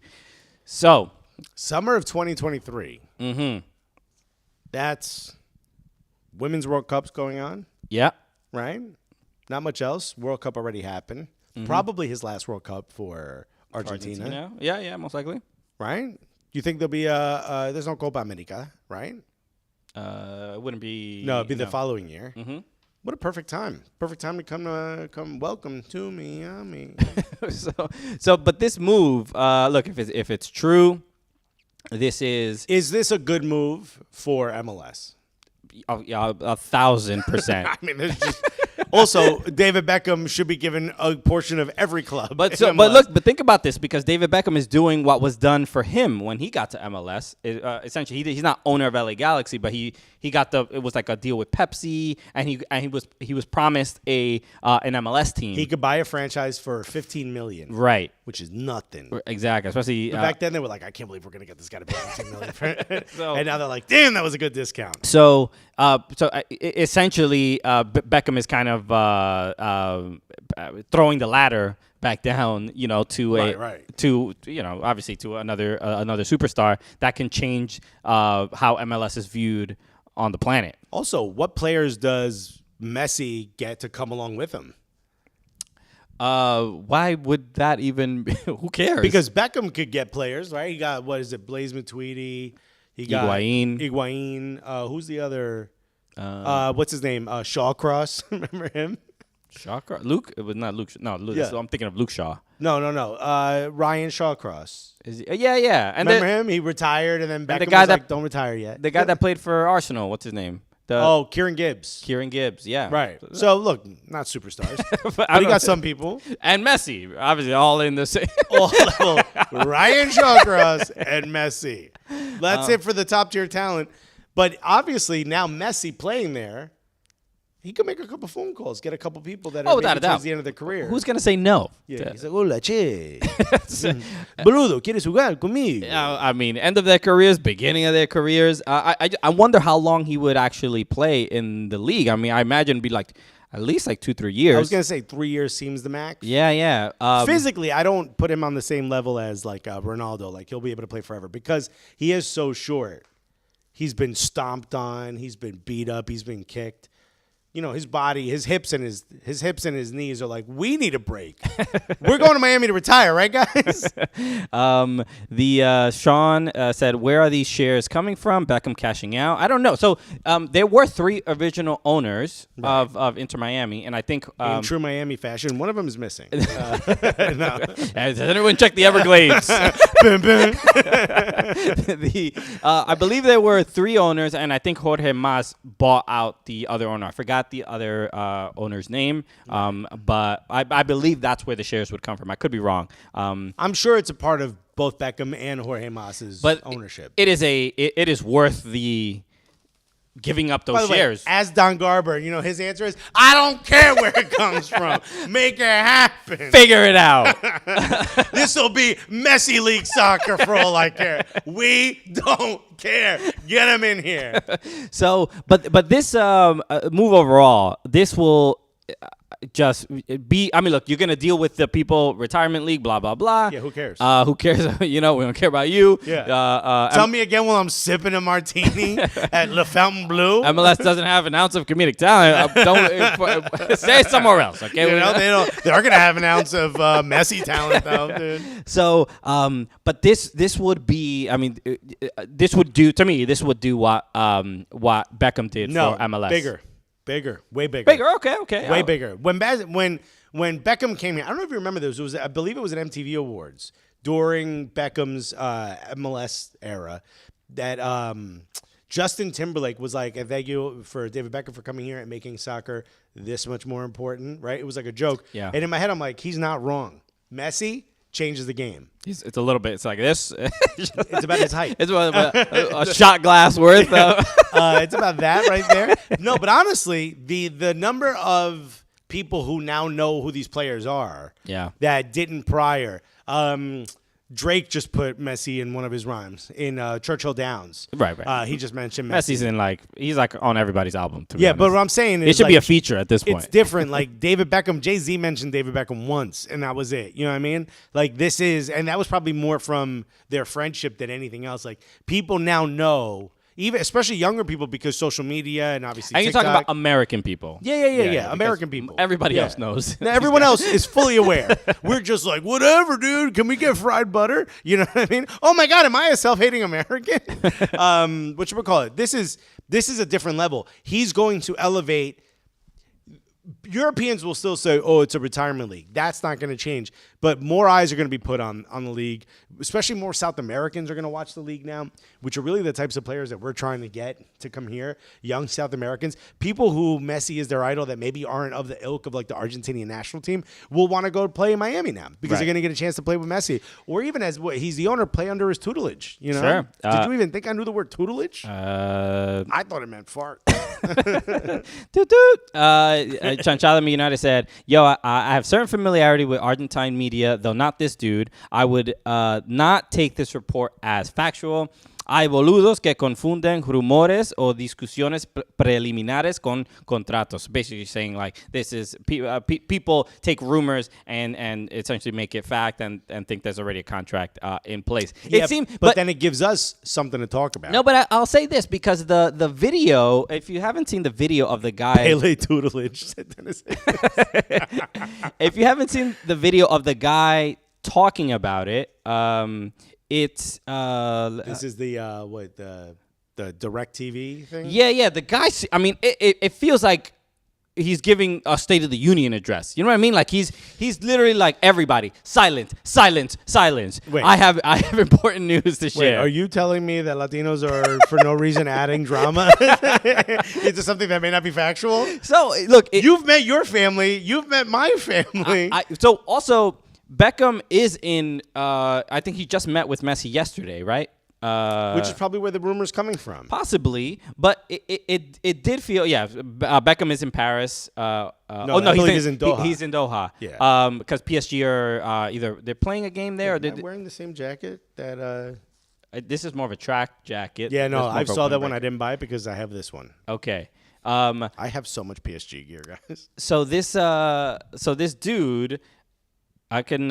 So, summer of 2023. Mm-hmm. That's Women's World Cup's going on. Yeah. Right? Not much else. World Cup already happened. Mm-hmm. Probably his last World Cup for Argentina. Yeah, most likely. Right? You think there'll be there's no Copa America, right? It wouldn't be. No, it'd be the following year. Mm-hmm. What a perfect time. Perfect time to come welcome to Miami. But this move, look, if it's true, this is this a good move for MLS? Oh, yeah, 1,000%. I mean, there's just also David Beckham should be given a portion of every club. But think about this, because David Beckham is doing what was done for him when he got to MLS. Essentially, he's not owner of LA Galaxy, but he got it was like a deal with Pepsi, and he was promised an MLS team. He could buy a franchise for $15 million, right? Which is nothing. Exactly, especially back then they were like, I can't believe we're gonna get this guy to pay $15 million, and now they're like, damn, that was a good discount. So essentially, Beckham is kind of throwing the ladder back down, to obviously to another superstar that can change how MLS is viewed on the planet. Also, what players does Messi get to come along with him? Why would that even? Who cares? Because Beckham could get players, right? He got Blaise Matuidi. He got Higuain. Who's the other? What's his name? Shawcross. Remember him? Shawcross? Luke? It was not Luke. No, Luke. Yeah. I'm thinking of Luke Shaw. No. Ryan Shawcross. Yeah. And remember him? He retired, and then Beckham was like, don't retire yet. The guy that played for Arsenal. What's his name? Kieran Gibbs. Yeah. Right. So, look, not superstars. but he got some people. And Messi, obviously, all in the same. Ryan Shawcross and Messi. That's it for the top-tier talent. But obviously, now Messi playing there, he could make a couple phone calls, get a couple people that are towards the end of their career. Who's going to say no? Yeah. He's like, hola, che. Boludo, ¿quieres jugar conmigo? I mean, end of their careers, beginning of their careers. I wonder how long he would actually play in the league. I mean, I imagine it'd be like at least like 2-3 years. I was going to say 3 years seems the max. Yeah. Physically, I don't put him on the same level as like Ronaldo. Like, he'll be able to play forever because he is so short. He's been stomped on. He's been beat up. He's been kicked. You know, his body, his hips and his knees are like, we need a break. We're going to Miami to retire, right, guys? Sean said, where are these shares coming from? Beckham cashing out. I don't know. So there were 3 original owners of Inter Miami, and I think in true Miami fashion, one of them is missing. Does everyone check the Everglades? I believe there were 3 owners, and I think Jorge Mas bought out the other owner. I forgot the other owner's name, but I believe that's where the shares would come from. I could be wrong. I'm sure it's a part of both Beckham and Jorge Mas's ownership. It is worth the giving up those By the shares. Way, as Don Garber, you know, his answer is, I don't care where it comes from. Make it happen. Figure it out. This will be Messi League soccer for all I care. We don't care. Get him in here. So, but this move overall, this will just be. I mean, look, you're gonna deal with the people retirement league, blah blah blah. Yeah, who cares? Who cares? You know, we don't care about you. Yeah. Tell me again while I'm sipping a martini at Le Fountain Bleu. MLS doesn't have an ounce of comedic talent. Don't say it somewhere else, okay? You know, they're gonna have an ounce of Messi talent though, dude. So, but this would be. I mean, this would do to me. This would do what Beckham did for MLS. Bigger, way bigger. Bigger, okay. Way bigger. When Beckham came here, I don't know if you remember this. I believe it was an MTV Awards during Beckham's MLS era that Justin Timberlake was like, "Thank you for David Beckham for coming here and making soccer this much more important." Right? It was like a joke. Yeah. And in my head, I'm like, he's not wrong. Messi changes the game. It's a little bit. It's like this. It's about his height. It's about a shot glass worth. It's about that right there. No, but honestly, the number of people who now know who these players are, that didn't prior. Drake just put Messi in one of his rhymes in Churchill Downs. Right. He just mentioned Messi. Messi's he's on everybody's album. To be honest. But what I'm saying is it should be a feature at this point. It's different. Like David Beckham, Jay-Z mentioned David Beckham once, and that was it. You know what I mean? Like this is, and that was probably more from their friendship than anything else. Like people now know. Even especially younger people because social media and obviously and TikTok. you're talking about American people. Yeah. American people. Everybody else knows. Now, everyone else is fully aware. We're just like, whatever, dude. Can we get fried butter? You know what I mean? Oh my God, am I a self-hating American? Whatchamacallit? This is a different level. He's going to elevate. Europeans will still say, oh, it's a retirement league. That's not going to change. But more eyes are going to be put on the league, especially more South Americans are going to watch the league now, which are really the types of players that we're trying to get to come here, young South Americans. People who Messi is their idol that maybe aren't of the ilk of like the Argentinian national team will want to go play in Miami now because they're going to get a chance to play with Messi. Or even as he's the owner, play under his tutelage. You know? Sure. Did you even think I knew the word tutelage? I thought it meant fart. Chanchalami United said, yo, I have certain familiarity with Argentine media, though not this dude. I would not take this report as factual. Hay boludos que confunden rumores o discusiones preliminares con contratos. Basically saying like this is people take rumors and essentially make it fact and think there's already a contract in place. Yeah, but then it gives us something to talk about. No, but I'll say this because the video, if you haven't seen the video of the guy. Pele tutelage, said Dennis. If you haven't seen the video of the guy talking about it, it's this is the Direct TV thing. Yeah. The guy. I mean, it feels like he's giving a State of the Union address. You know what I mean? Like he's literally like everybody silence. Wait. I have important news to share. Wait, are you telling me that Latinos are for no reason adding drama into something that may not be factual? So look, you've met your family. You've met my family. So also. Beckham is in, I think he just met with Messi yesterday, right? Which is probably where the rumor's coming from. Possibly, but it did feel, Beckham is in Paris. No, he's in Doha. He's in Doha. Yeah. Because PSG are either they're playing a game there or they're wearing the same jacket that... This is more of a track jacket. Yeah, no, I saw that one. I didn't buy it because I have this one. Okay. I have so much PSG gear, guys. So this dude... I think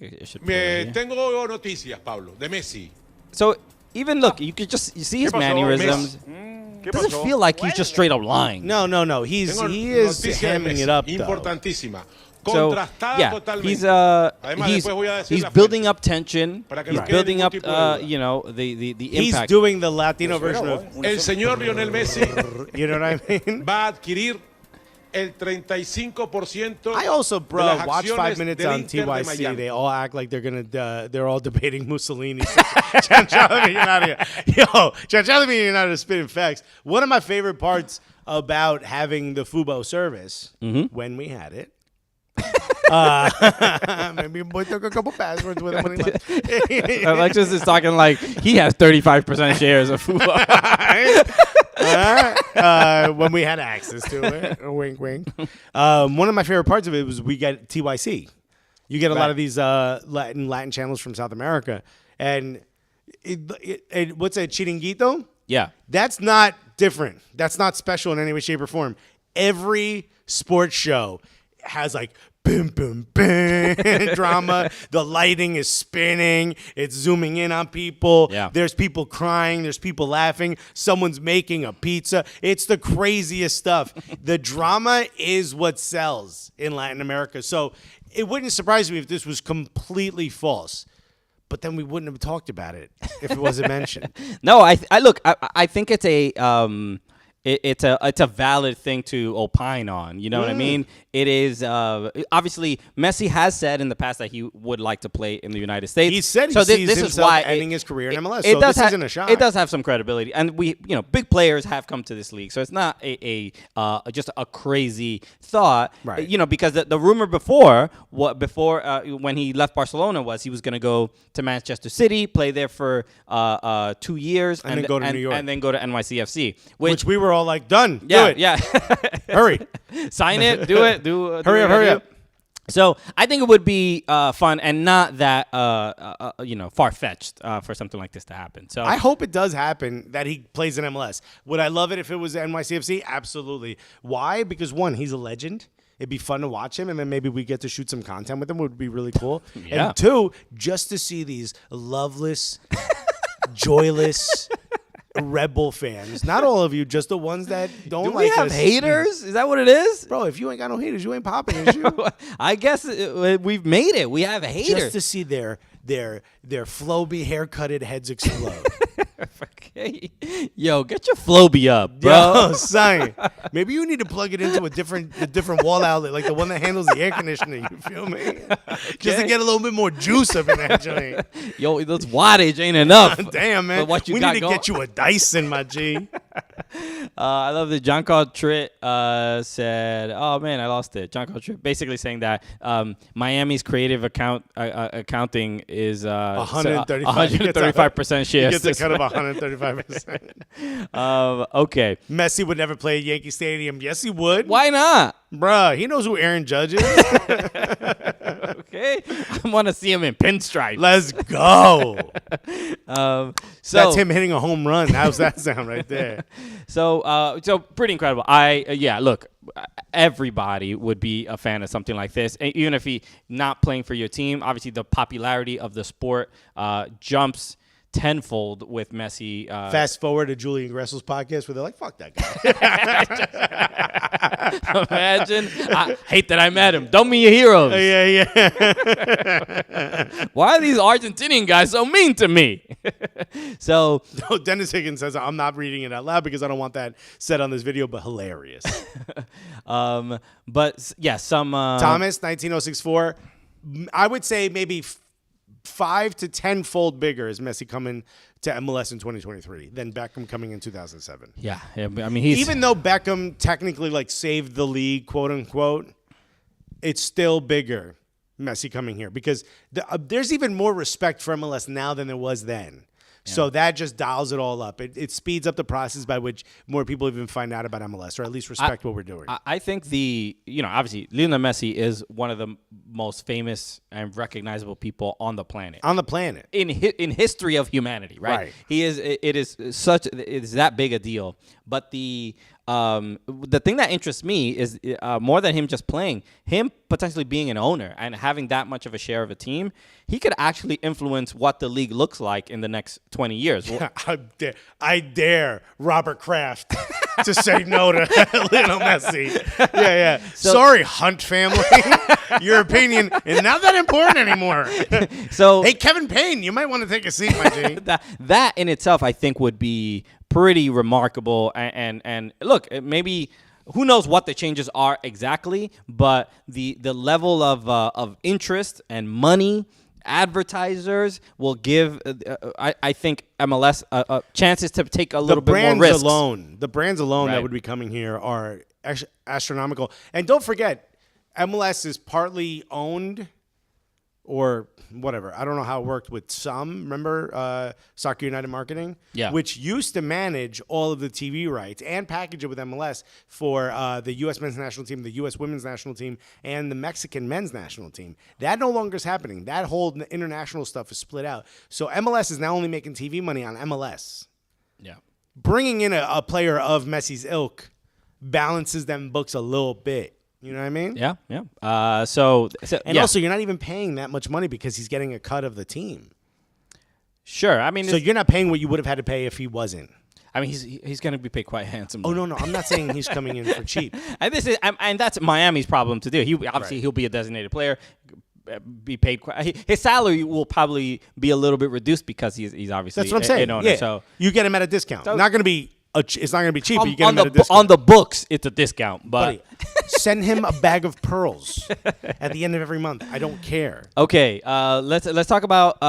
it should. Tengo noticias, Pablo, de Messi. So Even look, you could just see his pasó, mannerisms. ¿Qué It doesn't pasó? feel like he's just straight up lying. No. He is Noticia de hamming Messi, it up, though. Importantísima. So Contrastada yeah, totalmente. he's después voy a decir he's la building fuente. up tension. Para que He's no quede building ningún up tipo de duda. you know, the He's impact. doing the Latino version of, El señor Lionel Messi you know what I mean? va a adquirir el 35% I also, de bro, las watch acciones 5 minutes del on Inter de TYC. Miami. They all act like they're all debating Mussolini. Giancarlo Millionario. Yo, Giancarlo Millionario is spitting facts. One of my favorite parts about having the Fubo service, when we had it, maybe boy took a couple passwords with him when he left. Alexis is talking like he has 35% shares of football. When we had access to it. Wink, wink. One of my favorite parts of it was we get TYC. You get a lot of these Latin channels from South America. And what's a chiringuito? Yeah. That's not different. That's not special in any way, shape, or form. Every sports show has like boom, boom, boom drama. The lighting is spinning. It's zooming in on people. Yeah. There's people crying. There's people laughing. Someone's making a pizza. It's the craziest stuff. The drama is what sells in Latin America. So it wouldn't surprise me if this was completely false. But then we wouldn't have talked about it if it wasn't mentioned. No, I look. I think it's a it's a valid thing to opine on. You know what I mean? It is obviously Messi has said in the past that he would like to play in the United States. He said he so sees this himself is why ending his career in MLS. It So does this isn't a shock. It does have some credibility, and big players have come to this league, so it's not just a crazy thought, Right. Because the rumor before when he left Barcelona was he was going to go to Manchester City, play there for 2 years, And then go to New York. and then go to NYCFC, Which we were all like, done. Do yeah, it. yeah. Hurry. Sign it, do it, Hurry up. So I think it would be fun and not that far-fetched for something like this to happen. So I hope it does happen that he plays in MLS. Would I love it if it was NYCFC? Absolutely. Why? Because one, he's a legend. It'd be fun to watch him, and then maybe we get to shoot some content with him. Would be really cool. Yeah. And two, just to see these loveless, joyless Red Bull fans. Not all of you, just the ones that don't do like we have us. haters? Is that what it is? Bro, if you ain't got no haters, you ain't popping, is you? I guess we've made it. We have haters. Just to see their Floby haircutted heads explode. Okay. Yo, get your Floby up, bro. Yo, son. Maybe you need to plug it into a different wall outlet, like the one that handles the air conditioning. You feel me? Just to get a little bit more juice up in that joint. Yo, those wattage ain't enough. Damn, man. What you we got need to going. get you a Dyson, my G. I love that John Carl Tritt said, oh, man, I lost it. John Carl Tritt basically saying that Miami's creative accounting is 135% shares. He gets a cut of 135%. Okay. Messi would never play at Yankee Stadium. Yes, he would. Why not? Bruh, he knows who Aaron Judge is. Okay. I want to see him in pinstripe. Let's go. So That's him hitting a home run. How's that sound right there? So pretty incredible. Look, everybody would be a fan of something like this, and even if he not playing for your team. Obviously, the popularity of the sport jumps tenfold with Messi. Fast forward to Julian Gressel's podcast where they're like, "Fuck that guy." Imagine. I hate that I met him. Don't meet your heroes. Yeah. Why are these Argentinian guys so mean to me? So No, Dennis Higgins says, I'm not reading it out loud because I don't want that said on this video, but hilarious. But yeah, some Thomas, 19064. I would say maybe 5 to 10-fold bigger is Messi coming to MLS in 2023 than Beckham coming in 2007. Yeah, I mean he's Even though Beckham technically like saved the league, quote unquote, it's still bigger Messi coming here because there's even more respect for MLS now than there was then. So that just dials it all up. It speeds up the process by which more people even find out about MLS or at least respect what we're doing. I think obviously Lionel Messi is one of the most famous and recognizable people on the planet. On the planet. In history of humanity, right? Right. He is. It is that big a deal. But the the thing that interests me is more than him just playing, him potentially being an owner and having that much of a share of a team. He could actually influence what the league looks like in the next 20 years. I dare Robert Kraft to say no to Lionel Messi. Yeah. So, sorry, Hunt family. Your opinion is not that important anymore. So, hey, Kevin Payne, you might want to take a seat, my G. that in itself, I think, would be pretty remarkable. And look, maybe who knows what the changes are exactly, but the level of interest and money, advertisers will give, I think, MLS chances to take a little bit more risks. The brands alone that would be coming here are astronomical. And don't forget, MLS is partly owned or whatever. I don't know how it worked with some. Remember Soccer United Marketing? Yeah. Which used to manage all of the TV rights and package it with MLS for the U.S. men's national team, the U.S. women's national team, and the Mexican men's national team. That no longer is happening. That whole international stuff is split out. So MLS is now only making TV money on MLS. Yeah. Bringing in a player of Messi's ilk balances them books a little bit. You know what I mean? Yeah. Also, you're not even paying that much money because he's getting a cut of the team. Sure. I mean, so you're not paying what you would have had to pay if he wasn't. I mean, he's going to be paid quite handsomely. Oh no, I'm not saying he's coming in for cheap. And that's Miami's problem to do. He'll be a designated player, be paid. His salary will probably be a little bit reduced because he's obviously that's what I'm saying. an owner. Yeah. So you get him at a discount. So, not going to be. It's not going to be cheap. But you get him at a discount. On the books, it's a discount. But buddy, send him a bag of pearls at the end of every month. I don't care. Okay, let's talk about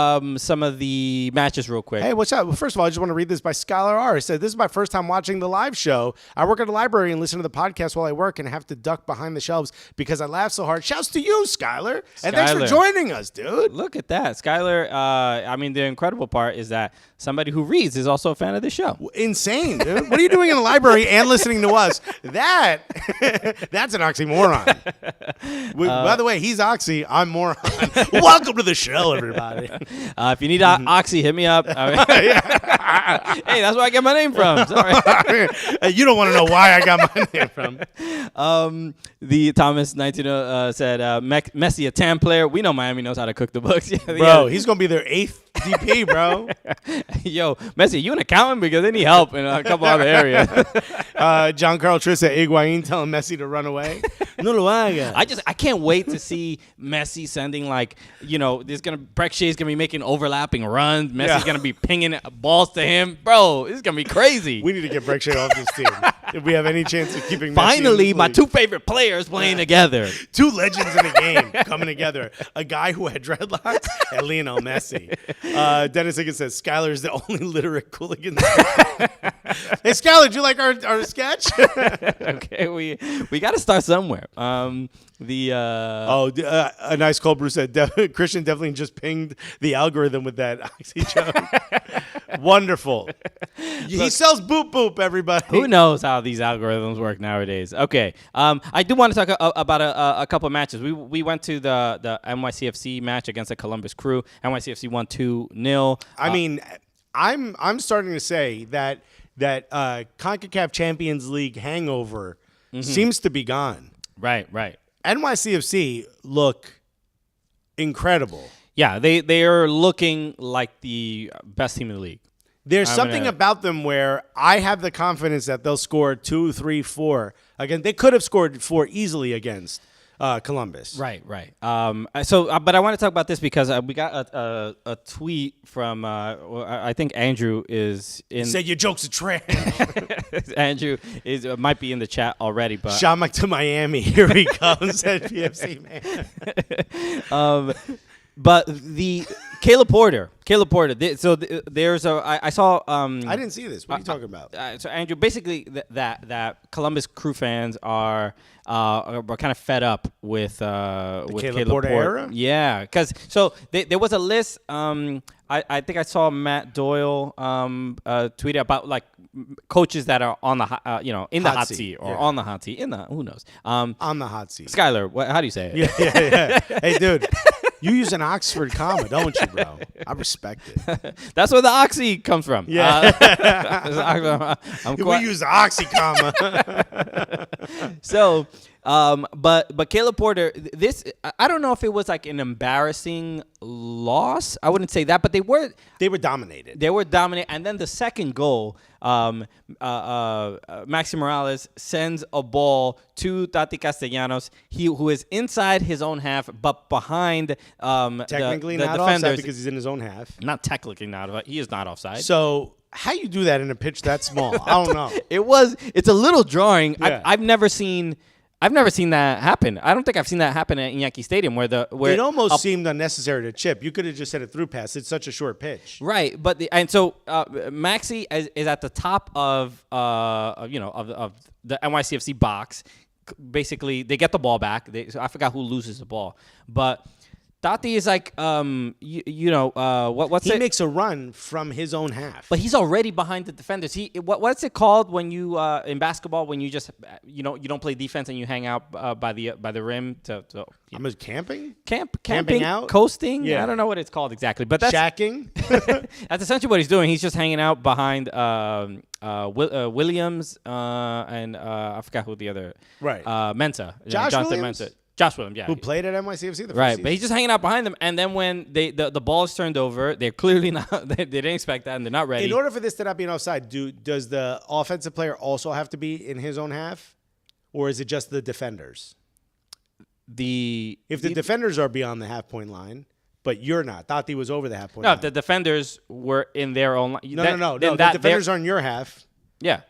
some of the matches real quick. Hey, what's up? Well, first of all, I just want to read this by Skylar R. It said, "This is my first time watching the live show. I work at a library and listen to the podcast while I work and have to duck behind the shelves because I laugh so hard." Shouts to you, Skylar. And thanks for joining us, dude. Look at that, Skylar. I mean, the incredible part is that somebody who reads is also a fan of the show. Insane, dude. What are you doing in the library and listening to us? That's an oxymoron. By the way, he's Oxy. I'm Moron. Welcome to the show, everybody. If you need Oxy, hit me up. Hey, that's where I get my name from. Sorry. You don't want to know why I got my name from. The Thomas 19 said, Messi, a TAM player. We know Miami knows how to cook the books. Bro, he's going to be their 8th DP, bro. Yo, Messi, you an accountant? Because they need help in a couple other areas. John Carl Trissa, Higuain telling Messi to run away. No lo haga. I can't wait to see Messi sending Breck Shea's gonna be making overlapping runs. Messi's gonna be pinging balls to him. Bro, this is gonna be crazy. We need to get Breck Shea off this team if we have any chance of keeping Messi Finally, my two favorite players playing together. Two legends in a game coming together. A guy who had dreadlocks and Lionel Messi. Dennis Higgins says, Skylar is the only literate Cooligans. Hey, Skylar, do you like our sketch? Okay, we got to start somewhere. A nice call, Bruce said, Christian definitely just pinged the algorithm with that Oxy joke. Wonderful. He sells boop boop, everybody. Who knows how these algorithms work nowadays? Okay. I do want to talk about a couple of matches. We went to the NYCFC match against the Columbus Crew. NYCFC won 2-0. I mean, I'm starting to say that CONCACAF Champions League hangover seems to be gone. Right. NYCFC look incredible. Yeah, they are looking like the best team in the league. There's something about them where I have the confidence that they'll score 2, 3, 4. Again, they could have scored 4 easily against Columbus. Right. But I want to talk about this because we got a tweet from I think Andrew is in. Said your jokes are trash. Andrew might be in the chat already, but Sean Mike to Miami. Here he comes at PFC, man. But the Caleb Porter. There's I saw. I didn't see this. What are you talking about? So Andrew, basically that Columbus Crew fans are kind of fed up with Caleb Porter era. Yeah, because there was a list. I think I saw Matt Doyle tweet about like coaches that are on the in the hot seat or on the hot seat who knows on the hot seat. Skylar, how do you say it? Yeah. Hey, dude. You use an Oxford comma, don't you, bro? I respect it. That's where the oxy comes from. Yeah. We use the oxy comma. So, but Caleb Porter, I don't know if it was like an embarrassing loss. I wouldn't say that, but they were dominated. They were dominant, and then the second goal, Maxi Morales sends a ball to Tati Castellanos, who is inside his own half, but behind technically the not defenders offside because he's in his own half. Not technically not. He is not offside. So how you do that in a pitch that small? I don't know. It's a little drawing. Yeah. I've never seen that happen. I don't think I've seen that happen at Yankee Stadium where it almost seemed unnecessary to chip. You could have just hit it through pass. It's such a short pitch. Right, but Maxi is at the top of the NYCFC box. Basically, they get the ball back. I forgot who loses the ball, but Tati is like, what's it? He makes a run from his own half. But he's already behind the defenders. What's it called when you in basketball when you just you don't play defense and you hang out by the rim to I'm camping? Camping out? Coasting? Yeah. I don't know what it's called exactly, but that's shacking. That's essentially what he's doing. He's just hanging out behind Williams and I forgot who the other Mensah. Jonathan Williams? Mensah. Josh Williams, yeah. Who played at NYCFC the first right, season. but he's just hanging out behind them. And then when the ball is turned over, they're clearly not. They didn't expect that, and they're not ready. In order for this to not be an offside, does the offensive player also have to be in his own half, or is it just the defenders? If the defenders are beyond the half-point line, but you're not. Tati was over the half-point line. No, if the defenders were in their own line. No. The defenders are in your half. Yeah.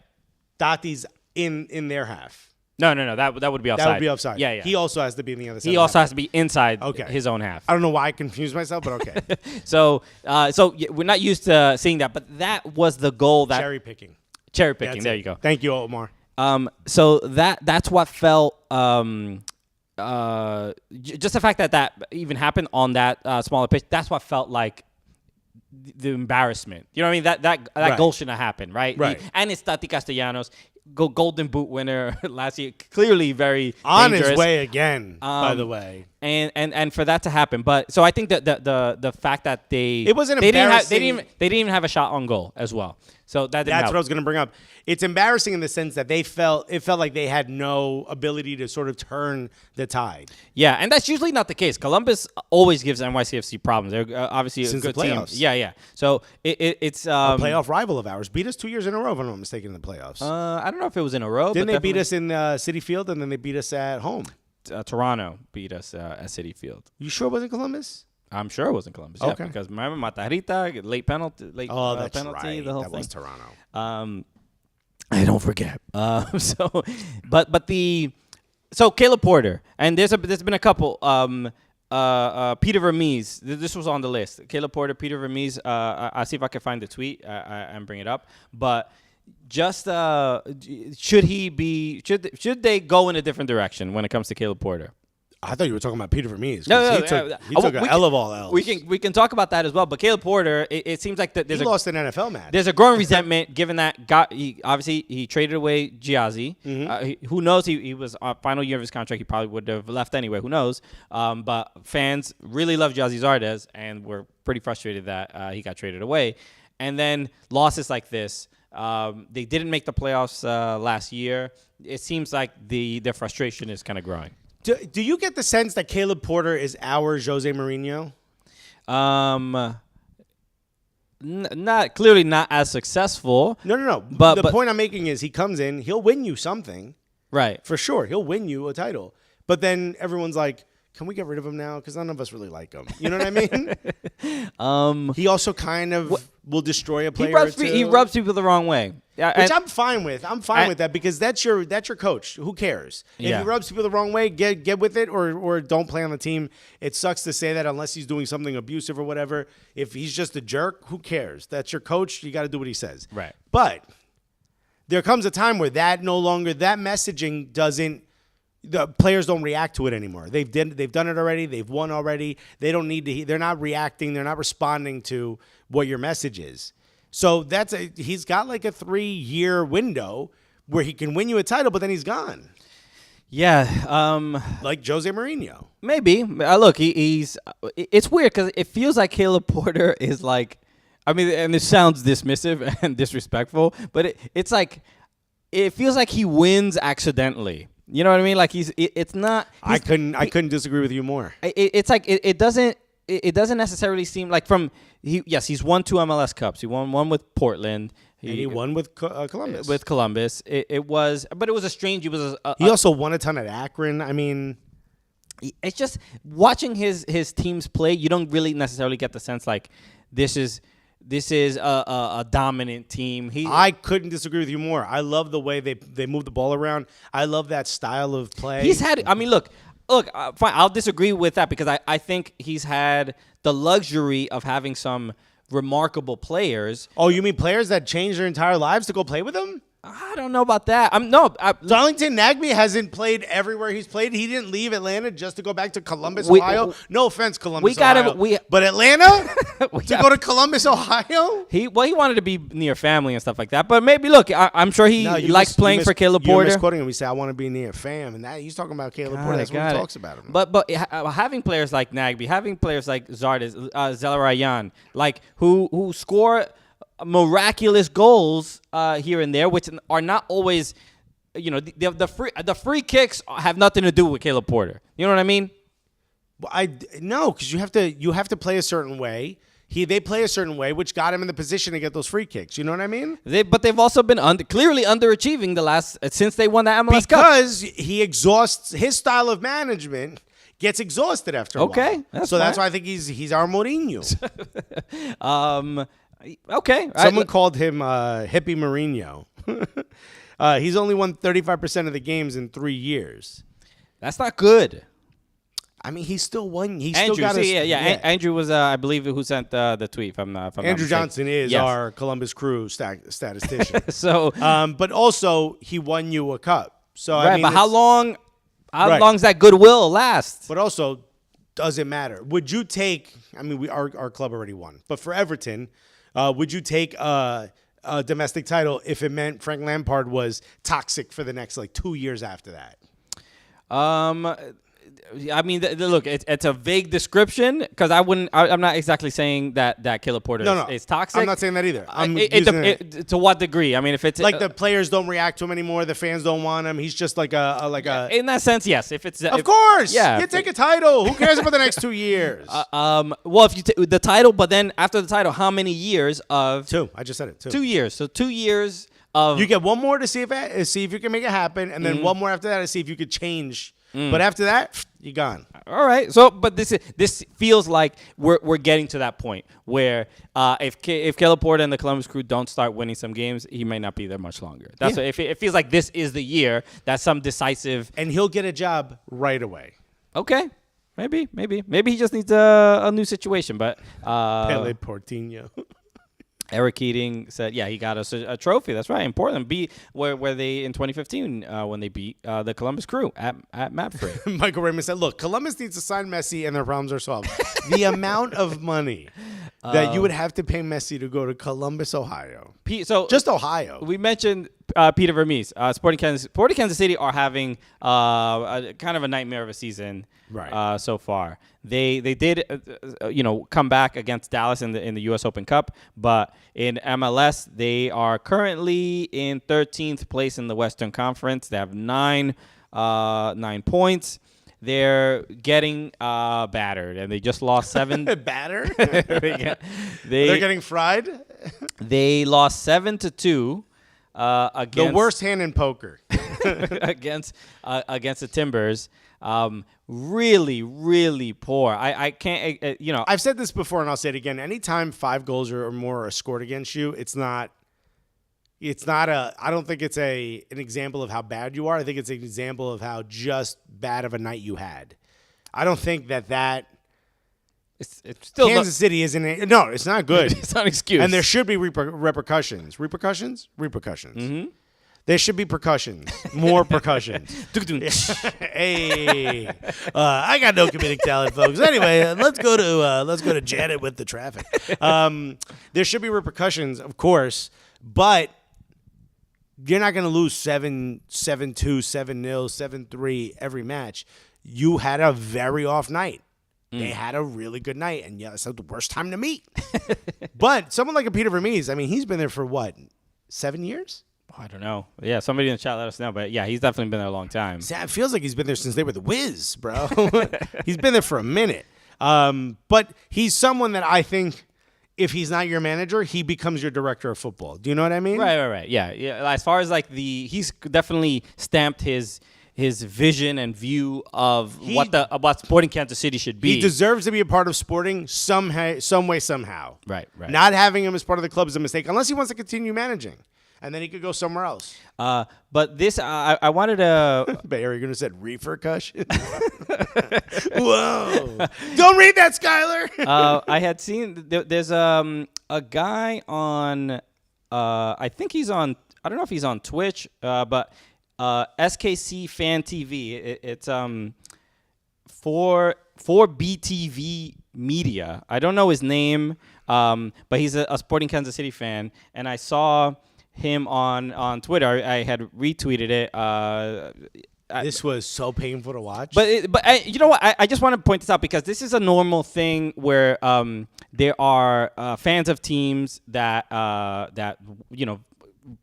Tati's in their half. No. That would be offside. That would be offside. Yeah. He also has to be in the other side. He also has to be inside his own half. I don't know why I confused myself, but okay. So we're not used to seeing that, but that was the goal. That cherry picking. There you go. Thank you, Omar. So that's what felt. Just the fact that even happened on that smaller pitch. That's what felt like the embarrassment. You know what I mean? That goal shouldn't have happened, right? Right. And it's Tati Castellanos, Golden Boot winner last year. Clearly very on dangerous. his way again, by the way. And for that to happen, but so I think that the fact that it wasn't embarrassing. They didn't even have a shot on goal as well. So that's what I was going to bring up. It's embarrassing in the sense that it felt like they had no ability to sort of turn the tide. Yeah, and that's usually not the case. Columbus always gives NYCFC problems. They're obviously Since a good the team. playoffs. Yeah. So it's a playoff rival of ours beat us 2 years in a row, if I'm not mistaken, in the playoffs. I don't know if it was in a row. Didn't they beat us in Citi Field and then they beat us at home? Toronto beat us at Citi Field. You sure it wasn't Columbus? I'm sure it was in Columbus. Okay. Yeah, because remember Matarrita, late penalty, that's penalty, right. the whole that thing. was Toronto. I don't forget. So Caleb Porter, and there's been a couple. Peter Vermees, this was on the list. Caleb Porter, Peter Vermees. I'll see if I can find the tweet and bring it up. But just should they go in a different direction when it comes to Caleb Porter? I thought you were talking about Peter Vermees. No, he took a hell of all else. We can talk about that as well. But Caleb Porter, it seems like he lost an NFL match. There's a growing resentment given that he traded away Giazzi. Mm-hmm. Who knows? He was on final year of his contract. He probably would have left anyway. Who knows? But fans really love Giazzi Zardes and were pretty frustrated that he got traded away. And then losses like this. They didn't make the playoffs last year. It seems like their frustration is kind of growing. Do you get the sense that Caleb Porter is our Jose Mourinho? Clearly not as successful. No. But the point I'm making is he comes in, he'll win you something. Right. For sure. He'll win you a title. But then everyone's like, can we get rid of him now? Because none of us really like him. You know what I mean? He also kind of will destroy a player. He rubs people the wrong way. Which I'm fine with. I'm fine with that because that's your coach. Who cares? If he rubs people the wrong way, get with it or don't play on the team. It sucks to say that unless he's doing something abusive or whatever. If he's just a jerk, who cares? That's your coach. You got to do what he says. Right. But there comes a time where that messaging doesn't. The players don't react to it anymore. They've done it already. They've won already. They don't need to. They're not reacting. They're not responding to what your message is. So he's got like a 3-year window where he can win you a title, but then he's gone. Yeah. Like Jose Mourinho. Maybe. Look, he's. It's weird because it feels like Caleb Porter is like. I mean, and it sounds dismissive and disrespectful, but it's like. It feels like he wins accidentally. You know what I mean? Like it's not. I couldn't disagree with you more. It's like it doesn't necessarily seem like he's won 2 MLS Cups. He won one with Portland. He won with Columbus. With Columbus, it was a strange. He also won a ton at Akron. I mean, it's just watching his teams play. You don't really necessarily get the sense like this is a dominant team. I couldn't disagree with you more. I love the way they move the ball around. I love that style of play. He's had. I mean, look. Fine. I'll disagree with that because I think he's had the luxury of having some remarkable players. Oh, you mean players that change their entire lives to go play with him? I don't know about that. Darlington Nagbe hasn't played everywhere he's played. He didn't leave Atlanta just to go back to Columbus, Ohio. No offense, Columbus, Ohio. But Atlanta? To go to Columbus, Ohio? He wanted to be near family and stuff like that. But maybe, look, I'm sure he likes playing for Caleb Porter. You're misquoting him. He said, I want to be near fam. And he's talking about Caleb Porter. That's what he talks about him. But having players like Nagbe, having players like Zelarayan, like who score miraculous goals here and there, which are not always, the free kicks have nothing to do with Caleb Porter. You know what I mean? No, because you have to play a certain way. They play a certain way, which got him in the position to get those free kicks. You know what I mean? But they've also been clearly underachieving since they won that MLS Cup. Because he exhausts his style of management. Gets exhausted after a while. That's why I think he's our Mourinho. Okay. Someone called him Hippie Mourinho. He's only won 35% of the games in 3 years. That's not good. I mean, he still won. Andrew was, I believe, who sent the tweet. Andrew Johnson is our Columbus Crew statistician. So, but also he won you a cup. So right, I mean, but how long does that goodwill last? But also, does it matter? Would you take? I mean, our club already won, but for Everton. Would you take a domestic title if it meant Frank Lampard was toxic for the next 2 years after that? I mean, look, it's a vague description because I'm not exactly saying that Caleb Porter is toxic. I'm not saying that either. To what degree? I mean, if it's the players don't react to him anymore, the fans don't want him. He's just like a. In that sense, yes. If it's of course, you take a title. Who cares about the next 2 years? Well, if you take the title, but then after the title, how many years of 2? I just said it. 2. 2 years. So 2 years of you get one more to see if you can make it happen, and then one more after that to see if you could change. But after that, you're gone. All right. So, but this feels like we're getting to that point where if Caleb Porter and the Columbus Crew don't start winning some games, he may not be there much longer. That's what, it feels like this is the year that some decisive, and he'll get a job right away. Okay. Maybe he just needs a new situation. But Pele Portinho. Eric Keating said, he got us a trophy. That's right, in Portland. Where they in 2015 when they beat the Columbus Crew at Mapfre. Michael Raymond said, "Look, Columbus needs to sign Messi, and their problems are solved." The amount of money that you would have to pay Messi to go to Columbus, Ohio. Just Ohio. We mentioned Peter Vermees. Sporting Kansas City are having kind of a nightmare of a season so far. They did come back against Dallas in the U.S. Open Cup, but in MLS they are currently in 13th place in the Western Conference. They have 9 points. They're getting battered, and they just lost 7. Battered? They're getting fried? They lost 7-2 against the worst hand in poker against the Timbers. Really, really poor. I can't. I've said this before, and I'll say it again. Anytime 5 goals or more are scored against you, it's not. I don't think it's an example of how bad you are. I think it's an example of how just bad of a night you had. I don't think that. It's still Kansas City isn't it? No, it's not good. It's not an excuse. And there should be repercussions. Repercussions? Mm-hmm. There should be percussions. More percussions. Hey, I got no comedic talent, folks. Anyway, let's go to Janet with the traffic. There should be repercussions, of course, but you're not going to lose 7-2, 7-0, 7-3 every match. You had a very off night. They had a really good night, and yeah, it's not the worst time to meet. But someone like a Peter Vermees, I mean, he's been there for what, 7 years? I don't know. Yeah, somebody in the chat let us know. But yeah, he's definitely been there a long time. It feels like he's been there since they were the Wiz, bro. He's been there for a minute. But he's someone that I think if he's not your manager, he becomes your director of football. Do you know what I mean? Right. Yeah. As far as like he's definitely stamped his vision and view of what Sporting Kansas City should be. He deserves to be a part of Sporting some way, somehow. Right. Not having him as part of the club is a mistake, unless he wants to continue managing. And then he could go somewhere else. But this, I wanted to... But are you going to say repercussion? Whoa. Don't read that, Skyler. I had seen... There's a guy on... I think he's on... I don't know if he's on Twitch, but SKC Fan TV. It's for BTV Media. I don't know his name, but he's a Sporting Kansas City fan. And I saw... him on Twitter. I had retweeted it. This was so painful to watch. But you know what? I just want to point this out because this is a normal thing where there are fans of teams that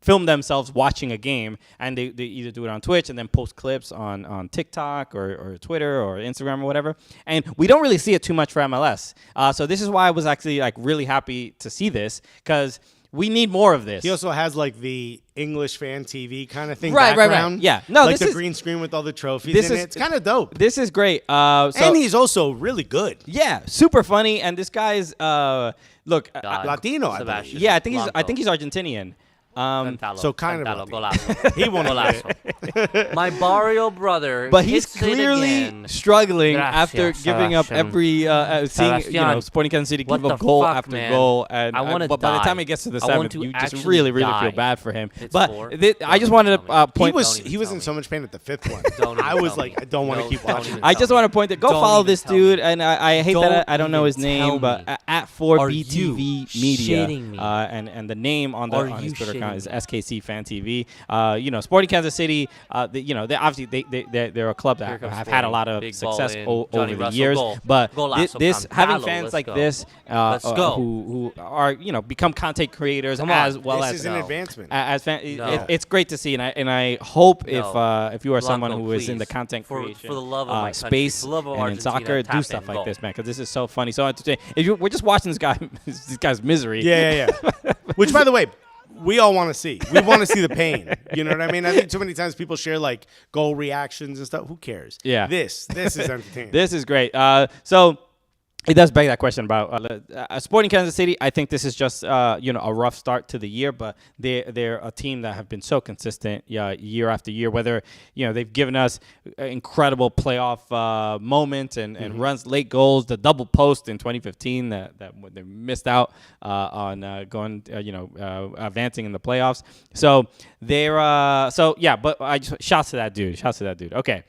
film themselves watching a game, and they either do it on Twitch and then post clips on TikTok or Twitter or Instagram or whatever. And we don't really see it too much for MLS. So this is why I was actually like really happy to see this because we need more of this. He also has like the English fan TV kind of thing Right. Yeah. No, like this the green screen with all the trophies in it. It's kind of dope. This is great. And he's also really good. Yeah, super funny. And this guy's Latino, I believe. Yeah, I think he's Argentinian. So kind of golazo. He won it. My barrio brother, but he's hits it clearly again. struggling Gracias, after giving up every seeing Sporting Kansas City give up goal after goal, and I wanna but by the die. time he gets to the I want seventh, to you just actually really feel die. bad for him. It's But four. I just wanted to point. He was in so much pain at the fifth one. Don't I even was tell like, me. I don't want to No, keep don't watching. even I tell just me. want to point that go Don't follow even this tell me. dude, and I hate that I don't know his even name, tell but me. at Are 4BTV you Media, shitting me? and the name on Are his you Twitter account is shitting me? SKC Fan TV. Sporting Kansas City, they obviously they're a club that comes have had a Sporting. lot of Big success ball in. over Johnny the Russell, years. goal. But Golazo, this having Campalo, fans let's like go. this Let's go. who are become content creators Come on. as well This as is an advancement. as No. it's great to see, and I hope No. if you are someone Blanco, who is in the please. content For creation the love of my country, space for the love of and in Argentina, soccer, tap do in, stuff like go. this, man, because this is so funny, so entertaining. We're just watching this guy's misery. Yeah. Which, by the way, we all want to see. We want to see the pain. You know what I mean? I think too many times people share like goal reactions and stuff. Who cares? Yeah. This is entertaining. This is great. So it does beg that question about Sporting Kansas City. I think this is just a rough start to the year, but they're a team that have been so consistent year after year. Whether they've given us incredible playoff moments and runs, late goals, the double post in 2015 that they missed out on going advancing in the playoffs. So they're but shouts to that dude. Okay.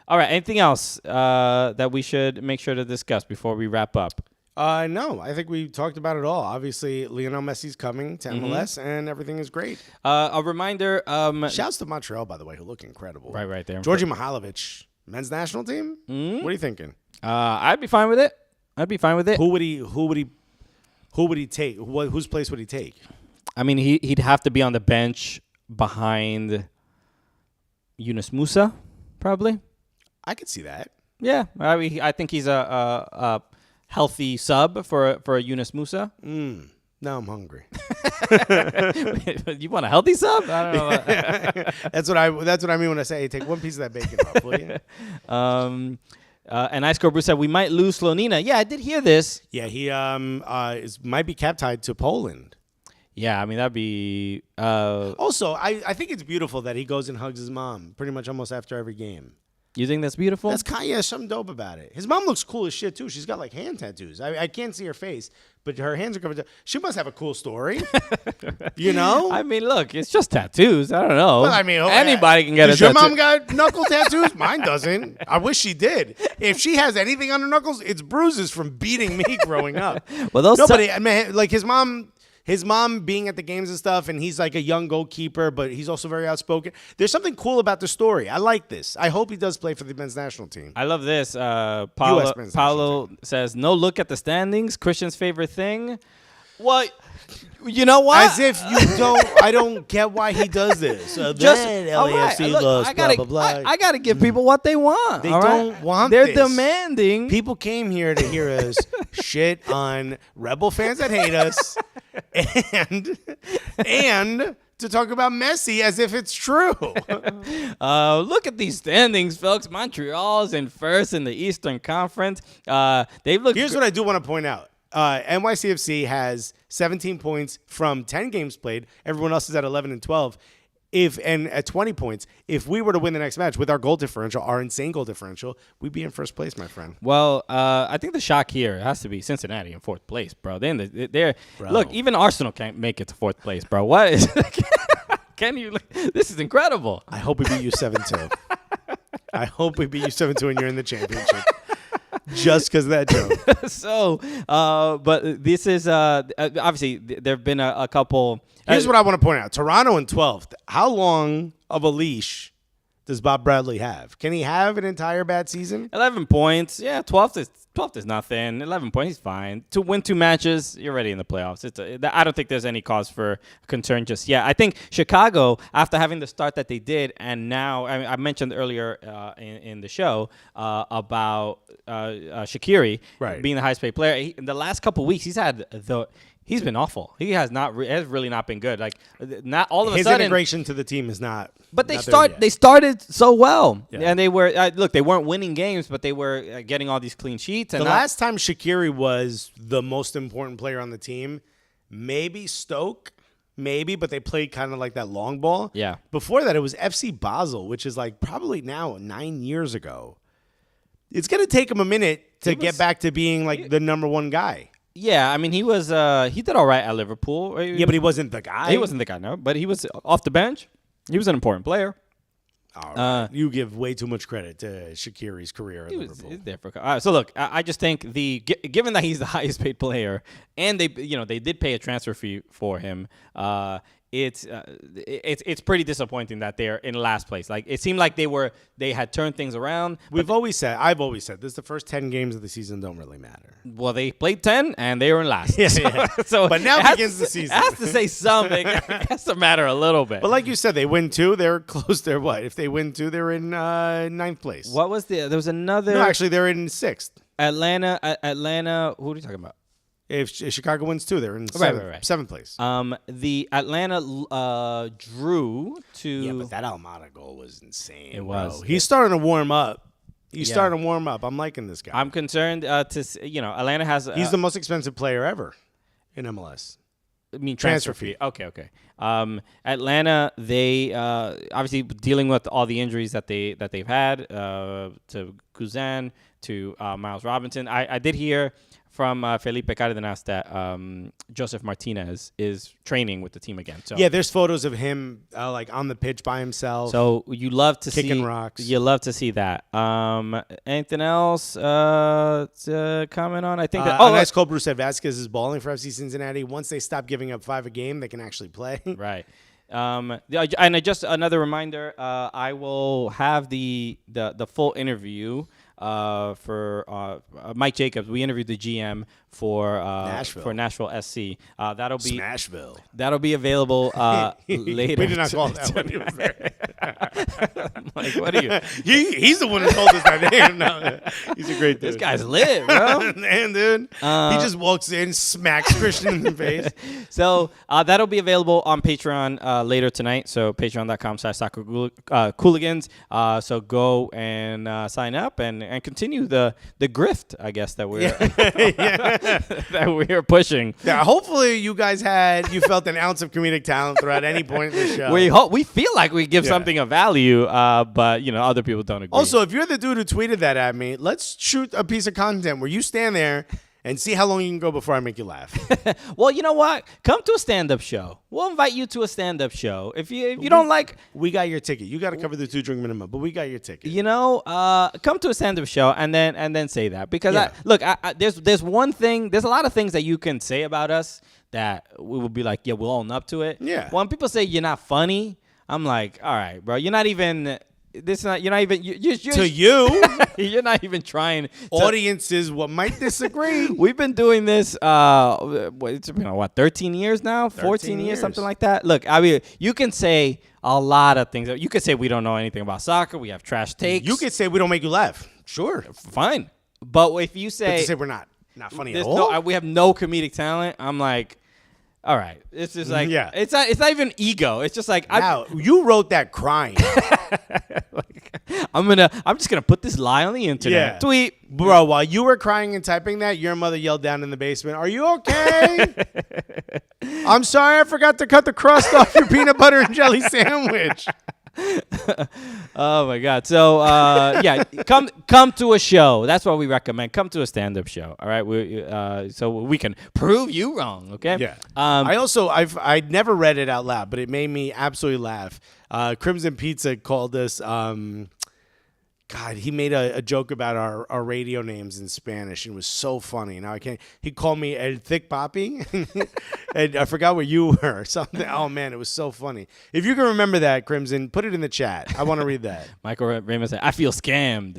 All right. Anything else that we should make sure to discuss before we wrap up? No, I think we talked about it all. Obviously, Lionel Messi's coming to MLS, and everything is great. A reminder. Shouts to Montreal, by the way, who look incredible. Right there. Georgi Mihailovic, men's national team. What are you thinking? I'd be fine with it. Who would he take? Whose place would he take? I mean, he'd have to be on the bench behind Yunus Musa, probably. I could see that. Yeah, I mean, I think he's a healthy sub for Yunus Musa. Now I'm hungry. You want a healthy sub? I don't know. That's what I mean when I say, hey, take one piece of that bacon off, will you? And Ice Cold Brew said we might lose Slonina. Yeah, I did hear this. Yeah, he might be cap tied to Poland. Yeah, I mean that'd be. Also, I think it's beautiful that he goes and hugs his mom pretty much almost after every game. You think that's beautiful? That's kind of something dope about it. His mom looks cool as shit too. She's got like hand tattoos. I can't see her face, but her hands are covered. She must have a cool story, you know. I mean, look, it's just tattoos. I don't know. Well, I mean, anybody can get a does your tattoo. mom got knuckle tattoos? Mine doesn't. I wish she did. If she has anything on her knuckles, it's bruises from beating me growing up. Well, those nobody. I mean, like his mom his mom being at the games and stuff, and he's like a young goalkeeper, but he's also very outspoken. There's something cool about the story. I like this. I hope he does play for the men's national team. I love this. US Paulo men's national team. says, no look at the standings. Christian's favorite thing. What? You know what? As if you don't. I don't get why he does this. Just LAFC look, lost. I gotta, blah blah blah. I gotta give people what they want. They all right? don't want They're this. demanding. People came here to hear us shit on Rebel fans that hate us, and to talk about Messi as if it's true. Look at these standings, folks. Montreal's in first in the Eastern Conference. They've looked. Here's what I do want to point out. NYCFC has 17 points from 10 games played. Everyone else is at 11 and 12. And at 20 points, if we were to win the next match with our goal differential, our insane goal differential, we'd be in first place, my friend. Well, I think the shock here has to be Cincinnati in fourth place, bro. Look, even Arsenal can't make it to fourth place, bro. What is? Can you? This is incredible. I hope we beat you 7-2. I hope we beat you 7-2 and you're in the championship. Just because of that joke. So, but this is obviously there have been a couple. Here's what I want to point out. Toronto in 12th. How long of a leash does Bob Bradley have? Can he have an entire bad season? 11 points. Yeah, 12th is nothing. 11 points, he's fine. To win 2 matches, you're already in the playoffs. I don't think there's any cause for concern just yet. I think Chicago, after having the start that they did, and now I mentioned earlier in the show about Shaqiri being the highest paid player. In the last couple of weeks, he's been awful. He has really not been good. Like not all of a his sudden, integration to the team is not. But they started so well, Yeah. and they were they weren't winning games, but they were getting all these clean sheets. And The last time Shaqiri was the most important player on the team, maybe Stoke, but they played kind of like that long ball. Yeah. Before that, it was FC Basel, which is like probably now 9 years ago. It's gonna take him a minute to get back to being like the number one guy. Yeah, I mean he did all right at Liverpool. Yeah, but he wasn't the guy. He wasn't the guy, no. But he was off the bench. He was an important player. All right. You give way too much credit to Shaqiri's career at Liverpool. He was there for. So look, I just think given that he's the highest paid player, and they did pay a transfer fee for him. It's pretty disappointing that they're in last place. Like it seemed like they had turned things around. I've always said this: the first 10 games of the season don't really matter. Well, they played 10 and they were in last. Yeah. So but now begins the season. It has to say something. It has to matter a little bit. But like you said, they win 2, they're close. They're what? If they win 2, they're in 9th place. What was there was another? No, actually, they're in 6th. Atlanta. Who are you talking about? If Chicago wins 2, they're in 7th place. The Atlanta drew to. Yeah, but that Almada goal was insane. It was. He's starting to warm up. Starting to warm up. I'm liking this guy. I'm concerned Atlanta has. He's the most expensive player ever in MLS. I mean transfer fee. Okay. Atlanta, they obviously dealing with all the injuries that they've had to Guzan, to Miles Robinson. I did hear from Felipe Cárdenas that Joseph Martinez is training with the team again. So yeah, there's photos of him like on the pitch by himself. So you love to kicking rocks. You love to see that. Anything else to comment on? I think that. Nice call. Bruce said Vasquez is balling for FC Cincinnati. Once they stop giving up 5 a game, they can actually play. Right. And just another reminder, I will have the full interview for Mike Jacobs. We interviewed the GM for Nashville SC. That'll be Smashville. That'll be available later. We did not call that when he was there. Like, what are you? He's the one who told us that name. No, he's a great dude. This guy's lit, bro. Man, dude. He just walks in, smacks Christian in the face. So that'll be available on Patreon later tonight. So patreon.com/soccercooligans. So go and sign up and continue the grift, I guess, that we're that we're pushing. Yeah, hopefully you guys felt an ounce of comedic talent throughout any point in the show. We feel like we give something of value, but other people don't agree. Also, if you're the dude who tweeted that at me, let's shoot a piece of content where you stand there and see how long you can go before I make you laugh. Well, you know what? Come to a stand-up show. We'll invite you to a stand-up show. If you don't like... We got your ticket. You got to cover the 2-drink minimum, but we got your ticket. Come to a stand-up show and then say that. Because, there's one thing... There's a lot of things that you can say about us that we would be like, yeah, we'll own up to it. Yeah. When people say you're not funny, I'm like, all right, bro, you're not even. You're not even. You're To you, you're not even trying. audiences might disagree. We've been doing this. It's been what 13 years now, 14 years, something like that. Look, I mean, you can say a lot of things. You could say we don't know anything about soccer. We have trash takes. You could say we don't make you laugh. Sure. Fine, but if you But say, to say we're not funny at there's all. we have no comedic talent, I'm like, all right, it's just like, Yeah. it's not even ego. It's just like Now, you wrote that crying. I'm just gonna put this lie on the internet. Yeah. Tweet. Bro, while you were crying and typing that, your mother yelled down in the basement, "Are you okay?" I'm sorry, I forgot to cut the crust off your peanut butter and jelly sandwich. Oh my God! So yeah, come to a show. That's what we recommend. Come to a stand-up show. All right, so we can prove you wrong. Okay. Yeah. I'd never read it out loud, but it made me absolutely laugh. Crimson Pizza called us. God, he made a joke about our radio names in Spanish, and it was so funny. Now I can't. He called me El Thick Papi, and I forgot where you were. Something. Oh man, it was so funny. If you can remember that, Crimson, put it in the chat. I want to read that. Michael Raymond said, "I feel scammed."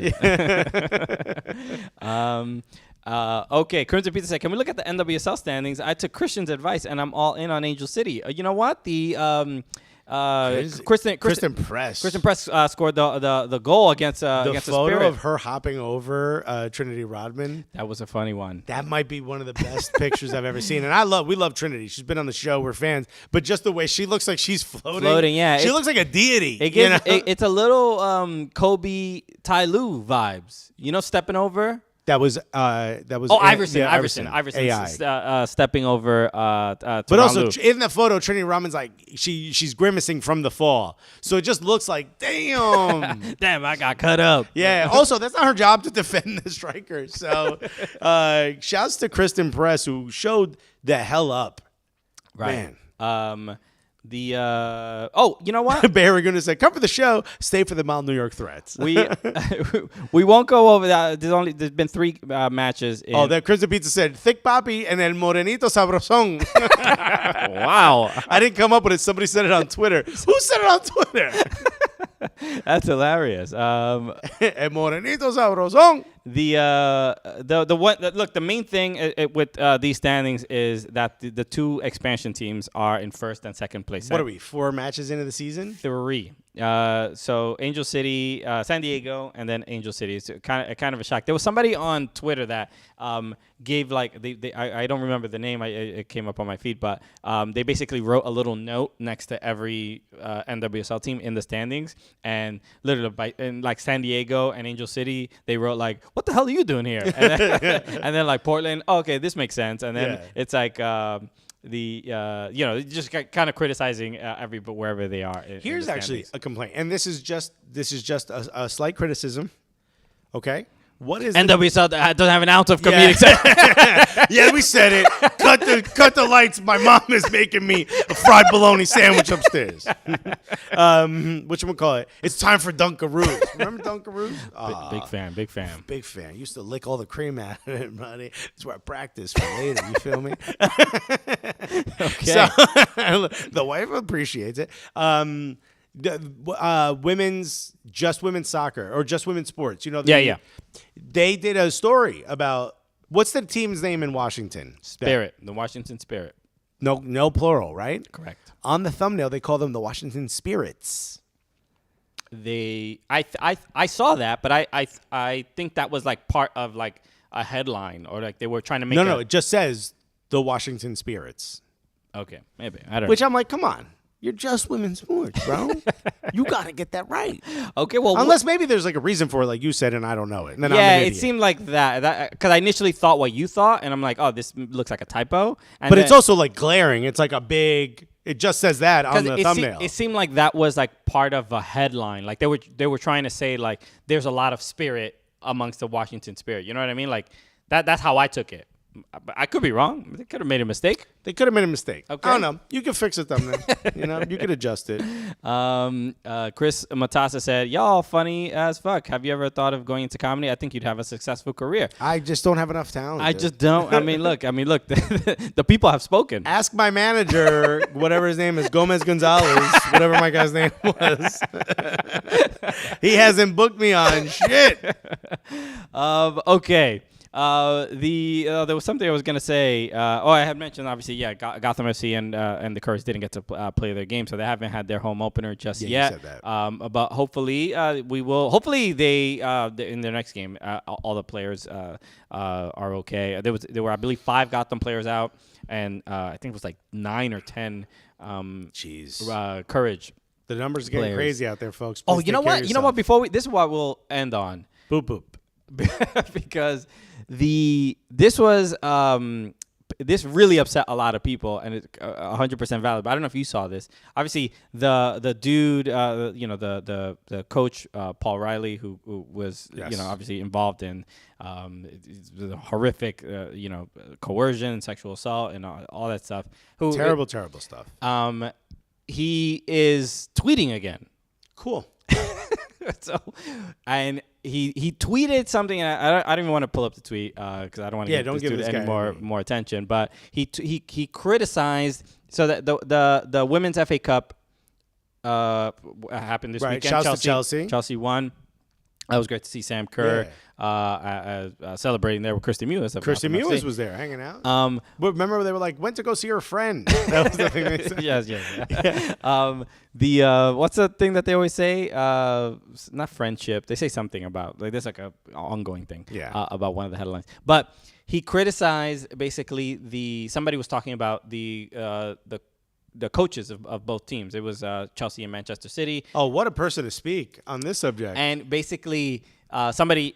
Okay, Crimson Pizza said, "Can we look at the NWSL standings? I took Christian's advice, and I'm all in on Angel City. You know what? The Kristen Press. Kristen Press scored the goal against The against the photo Spirit. of her hopping over Trinity Rodman. That was a funny one. That might be one of the best pictures I've ever seen. And we love Trinity. She's been on the show. We're fans. But just the way she looks like she's floating. Yeah. She looks like a deity. It gives, it's a little Kobe Ty Lue vibes. You know, stepping over. That was Iverson. yeah, Iverson stepping over. But also in the photo, Trinity Rodman's like she's grimacing from the fall, so it just looks like damn, damn, I got cut up. Yeah. Also, that's not her job to defend the striker. So, shouts to Kristen Press who showed the hell up. Right. Man. You know what? Barry gonna say, come for the show, stay for the mild New York threats. We won't go over that. There's been 3 matches. That Crimson Pizza said thick papi and el morenito sabrosón. Wow, I didn't come up with it. Somebody said it on Twitter. Who said it on Twitter? That's hilarious. El morenito sabrosón. The one look, the main thing with these standings is that the 2 expansion teams are in first and second place. What are we, 4 matches into the season? 3. So Angel City, San Diego, and then Angel City. It's kind of a shock. There was somebody on Twitter that gave I don't remember the name. It came up on my feed, but they basically wrote a little note next to every NWSL team in the standings, and literally in like San Diego and Angel City, they wrote like, "What the hell are you doing here?" And then like Portland, okay, this makes sense. And then it's like just kind of criticizing wherever they are. Here's actually a complaint, and this is just a slight criticism. Okay, what is NWSL doesn't have an ounce of comedic sense. Yeah, we said it. Cut the lights. My mom is making me a fried bologna sandwich upstairs. Whatchamacallit? It's time for Dunkaroos. Remember Dunkaroos? Big fan. Big fan. Used to lick all the cream out of it, buddy. That's where I practice for later. You feel me? Okay. So, the wife appreciates it. Women's soccer or just women's sports. You know. They did a story about what's the team's name in Washington? Spirit. The Washington Spirit. No plural, right? Correct. On the thumbnail, they call them the Washington Spirits. I saw that, but I think that was like part of like a headline, or like they were trying to make. No, it just says the Washington Spirits. Okay, maybe I don't. Which I'm like, come on. You're just women's sports, bro. You got to get that right. Okay, well, unless maybe there's like a reason for it, like you said, and I don't know it. And then it seemed like that because I initially thought what you thought, and I'm like, oh, this looks like a typo. But it's also like glaring. It's like a big. It just says that on the thumbnail. It seemed like that was like part of a headline. Like they were trying to say like there's a lot of spirit amongst the Washington Spirit. You know what I mean? Like that's how I took it. I could be wrong. They could have made a mistake. They could have made a mistake. Okay. I don't know. You can fix it, thumbnail. You could adjust it. Chris Matassa said, "Y'all funny as fuck. Have you ever thought of going into comedy? I think you'd have a successful career." I just don't have enough talent. I just don't. I mean, look. The people have spoken. Ask my manager, whatever his name is, Gomez Gonzalez, whatever my guy's name was. He hasn't booked me on shit. Okay. There was something I was gonna say. I had mentioned obviously, Gotham FC and the Curse didn't get to play their game, so they haven't had their home opener just yet. You said that. But hopefully, we will. Hopefully, they in their next game, all the players are okay. There were I believe 5 Gotham players out, and I think it was like 9 or 10. Jeez. Courage. The numbers are getting crazy out there, folks. Oh, Please you know take care what? of You know what? yourself. This is what we'll end on. Boop boop. Because this was this really upset a lot of people, and it's 100% valid. But I don't know if you saw this. Obviously, the dude, the coach, Paul Riley, who was obviously involved in the horrific coercion, sexual assault, and all that stuff. Terrible stuff. He is tweeting again. Cool. So, and he tweeted something. And I don't even want to pull up the tweet because I don't want to give this dude any more attention. But he criticized that the Women's FA Cup happened this weekend. Shouts to Chelsea. Chelsea won. That was great to see Sam Kerr celebrating there with Kristen Mewis. Kristen Mewis was there hanging out. But remember, they were like, went to go see her friend. That was the thing they said. Yes. What's the thing that they always say? Not friendship. They say something about there's like a ongoing thing. About one of the headlines. But he criticized basically somebody was talking about the coaches of both teams. It was Chelsea and Manchester City. Oh, what a person to speak on this subject. And basically, somebody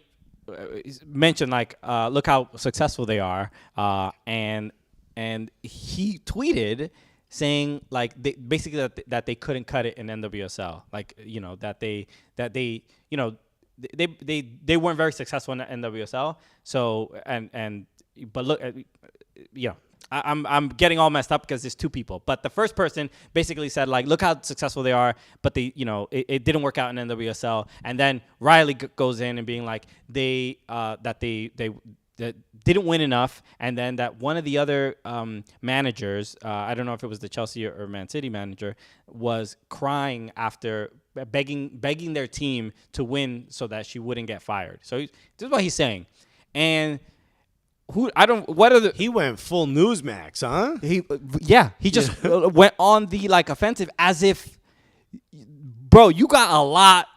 mentioned look how successful they are, and he tweeted saying basically that they couldn't cut it in NWSL, they weren't very successful in the NWSL. So but look, I'm getting all messed up because there's 2 people. But the first person basically said, look how successful they are, but it didn't work out in NWSL. And then Riley goes in and being like, they didn't win enough. And then that one of the other managers, I don't know if it was the Chelsea or Man City manager, was crying after begging their team to win so that she wouldn't get fired. So this is what he's saying. And he went full Newsmax, huh? He just went on the offensive as if, bro, you got a lot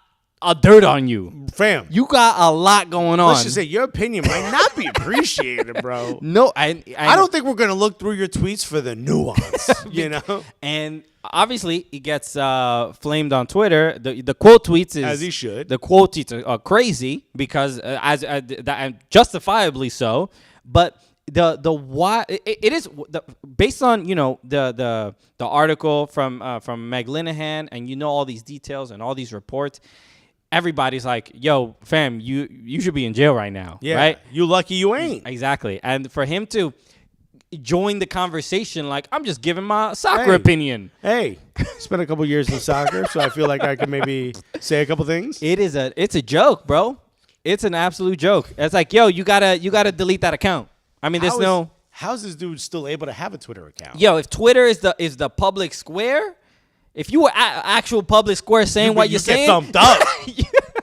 of dirt on you, fam. You got a lot going on. Let's just say your opinion might not be appreciated, bro. No, I don't think we're gonna look through your tweets for the nuance, And obviously, he gets flamed on Twitter. The quote tweets as he should. The quote tweets are crazy because and justifiably so. But the why it is based on the article from Meg Linehan, and all these details and all these reports. Everybody's like, yo, fam, you should be in jail right now. Yeah, right? You lucky you ain't. Exactly. And for him to join the conversation, I'm just giving my soccer opinion. Hey, spent a couple years in soccer, so I feel like I could maybe say a couple things. It's a joke, bro. It's an absolute joke. It's like, yo, you gotta delete that account. I mean, how's this dude still able to have a Twitter account? Yo, if Twitter is the public square, if you were actual public square saying what you're saying, get thumbed up.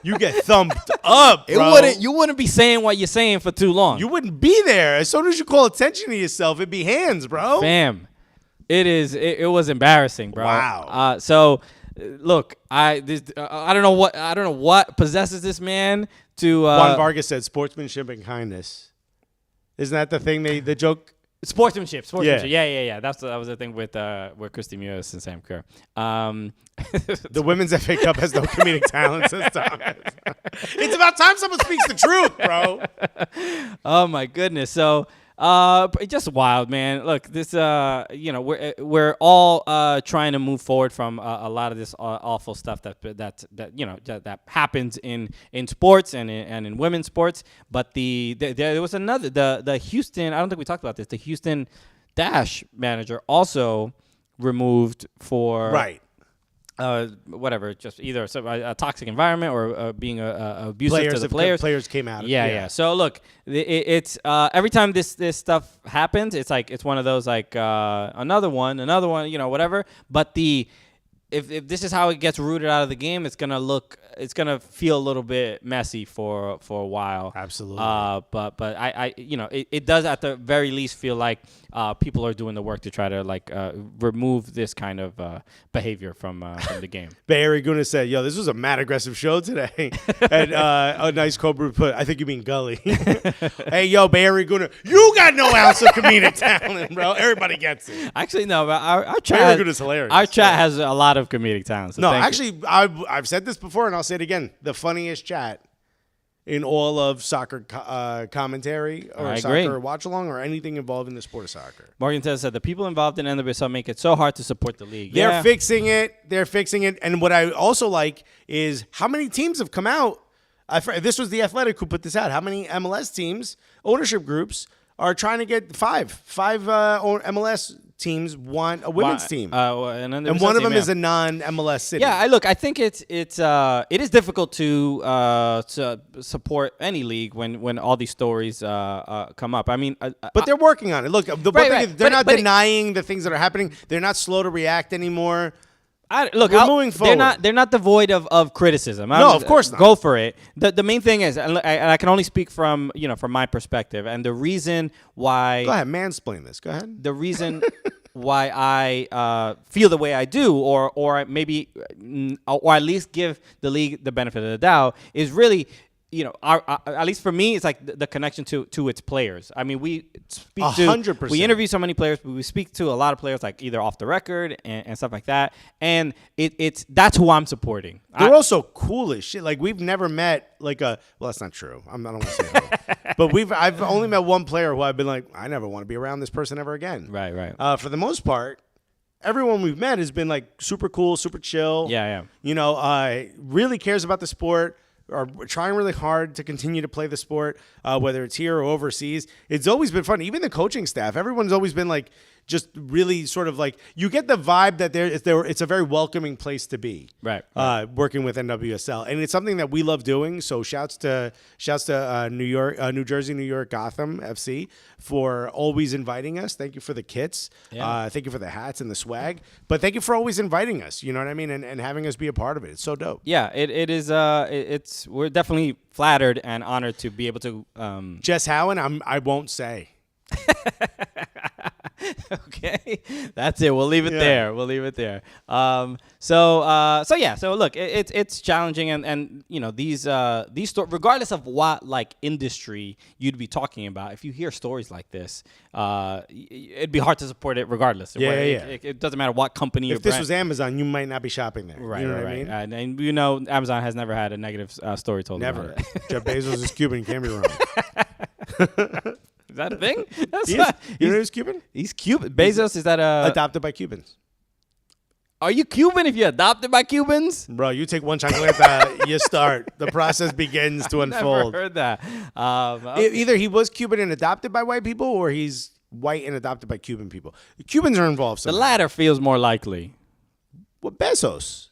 You get thumbed up, bro. You wouldn't be saying what you're saying for too long. You wouldn't be there. As soon as you call attention to yourself, it'd be hands, bro. Fam, it was embarrassing, bro. Wow. So look, I don't know what possesses this man to. Juan Vargas said sportsmanship and kindness. Isn't that the thing? The joke. Sportsmanship. Yeah. That was the thing with Kristen Mewis and Sam Kerr. The Women's FA Cup has no comedic talent, says Thomas. It's about time someone speaks the truth, bro. Oh my goodness. So Just wild, man. Look, this, we're all trying to move forward from a lot of this awful stuff that happens in sports and in women's sports. But there was another, the Houston. I don't think we talked about this. The Houston Dash manager also removed for whatever, just either a toxic environment or being abusive to the players. Players came out. Yeah. So look, it's every time this stuff happens, it's like it's one of those like another one, whatever. But if this is how it gets rooted out of the game, it's gonna feel a little bit messy for a while. Absolutely. But I it does at the very least feel like people are doing the work to try to remove this kind of behavior from the game. Bay Area Guna said, "Yo, this was a mad aggressive show today." And a nice Cobra put, "I think you mean Gully." Hey, yo, Bay Area Guna, you got no ounce of comedic talent, bro. Everybody gets it. Actually, no, but our chat. Bay Area Guna's hilarious. Our chat has a lot of comedic talent. So no, actually, I've said this before, and I'll say it again. The funniest chat in all of soccer commentary or soccer watch-along or anything involved in the sport of soccer. Morgan said the people involved in NWSL make it so hard to support the league. They're fixing it. And what I also like is how many teams have come out. This was The Athletic who put this out. How many MLS teams, ownership groups, are trying to get five MLS teams want a women's team, and one of them is a non-MLS city. Yeah, I think it is difficult to support any league when all these stories come up. I mean, but they're working on it. Look, the one thing is they're not denying the things that are happening. They're not slow to react anymore. We're moving forward. They're not devoid of criticism. No, of course not. Go for it. The main thing is, and I can only speak from my perspective, and the reason why. Go ahead, mansplain this. Go ahead. The reason why I feel the way I do, or maybe, or at least give the league the benefit of the doubt, is really. At least for me, it's like the connection to its players. I mean, we speak 100%. We interview so many players, but we speak to a lot of players, like either off the record and stuff like that. And that's who I'm supporting. They're also cool as shit. Like we've never met well, that's not true. I don't want to say that. But I've only met one player who I've been like, I never want to be around this person ever again. Right. For the most part, everyone we've met has been like super cool, super chill. Yeah. Really cares about the sport. Are trying really hard to continue to play the sport, whether it's here or overseas. It's always been fun. Even the coaching staff, everyone's always been like, just really sort of like, you get the vibe that it's a very welcoming place to be. Right. Working with NWSL, and it's something that we love doing. So shouts to New York, New Jersey, New York, Gotham FC for always inviting us. Thank you for the kits. Yeah. Thank you for the hats and the swag. But thank you for always inviting us. You know what I mean, and having us be a part of it. It's so dope. Yeah, it is. We're definitely flattered and honored to be able to. Jess Howen, I won't say. Okay, that's it. We'll leave it there. So look, it's challenging, and these regardless of what like industry you'd be talking about, if you hear stories like this, it'd be hard to support it regardless. It doesn't matter what company. If this was Amazon, you might not be shopping there. Right. You know what I mean? And Amazon has never had a negative story told. Never. About it. Jeff Bezos is Cuban. Can't be wrong. Is that a thing? You know who's Cuban? He's Cuban. Bezos, is that adopted by Cubans? Are you Cuban if you're adopted by Cubans? Bro, you take one chancleta, you start. The process begins to unfold. Never heard that. Either he was Cuban and adopted by white people, or he's white and adopted by Cuban people. The Cubans are involved somehow. The latter feels more likely. Well, Bezos.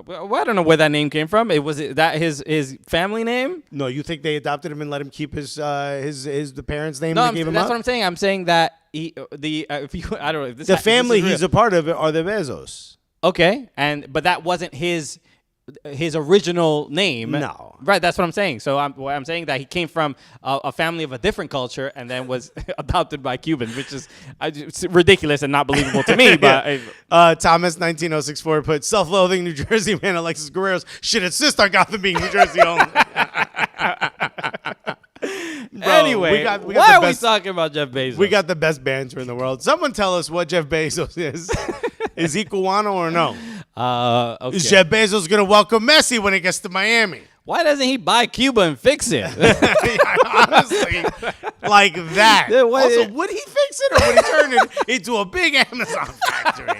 Well, I don't know where that name came from. Was that his family name? No, you think they adopted him and let him keep the parents' name? No, they gave him that's up? what I'm saying. I'm saying that I don't know if this the family this he's a part of are the Bezos. Okay, but that wasn't his original name. No. Right, that's what I'm saying. So I'm saying that he came from a family of a different culture and then was adopted by Cubans, which is it's ridiculous and not believable to me. But Thomas 19064 put self-loathing New Jersey man Alexis Guerrero's should insist on Gotham being New Jersey only. Bro, anyway, why are we talking about Jeff Bezos? We got the best banter in the world. Someone tell us what Jeff Bezos is. Is he Cubano or no? Okay. Is Jeff Bezos going to welcome Messi when he gets to Miami? Why doesn't he buy Cuba and fix it? Honestly, like that. Yeah, what- Also, would he fix it or would he turn it into a big Amazon factory?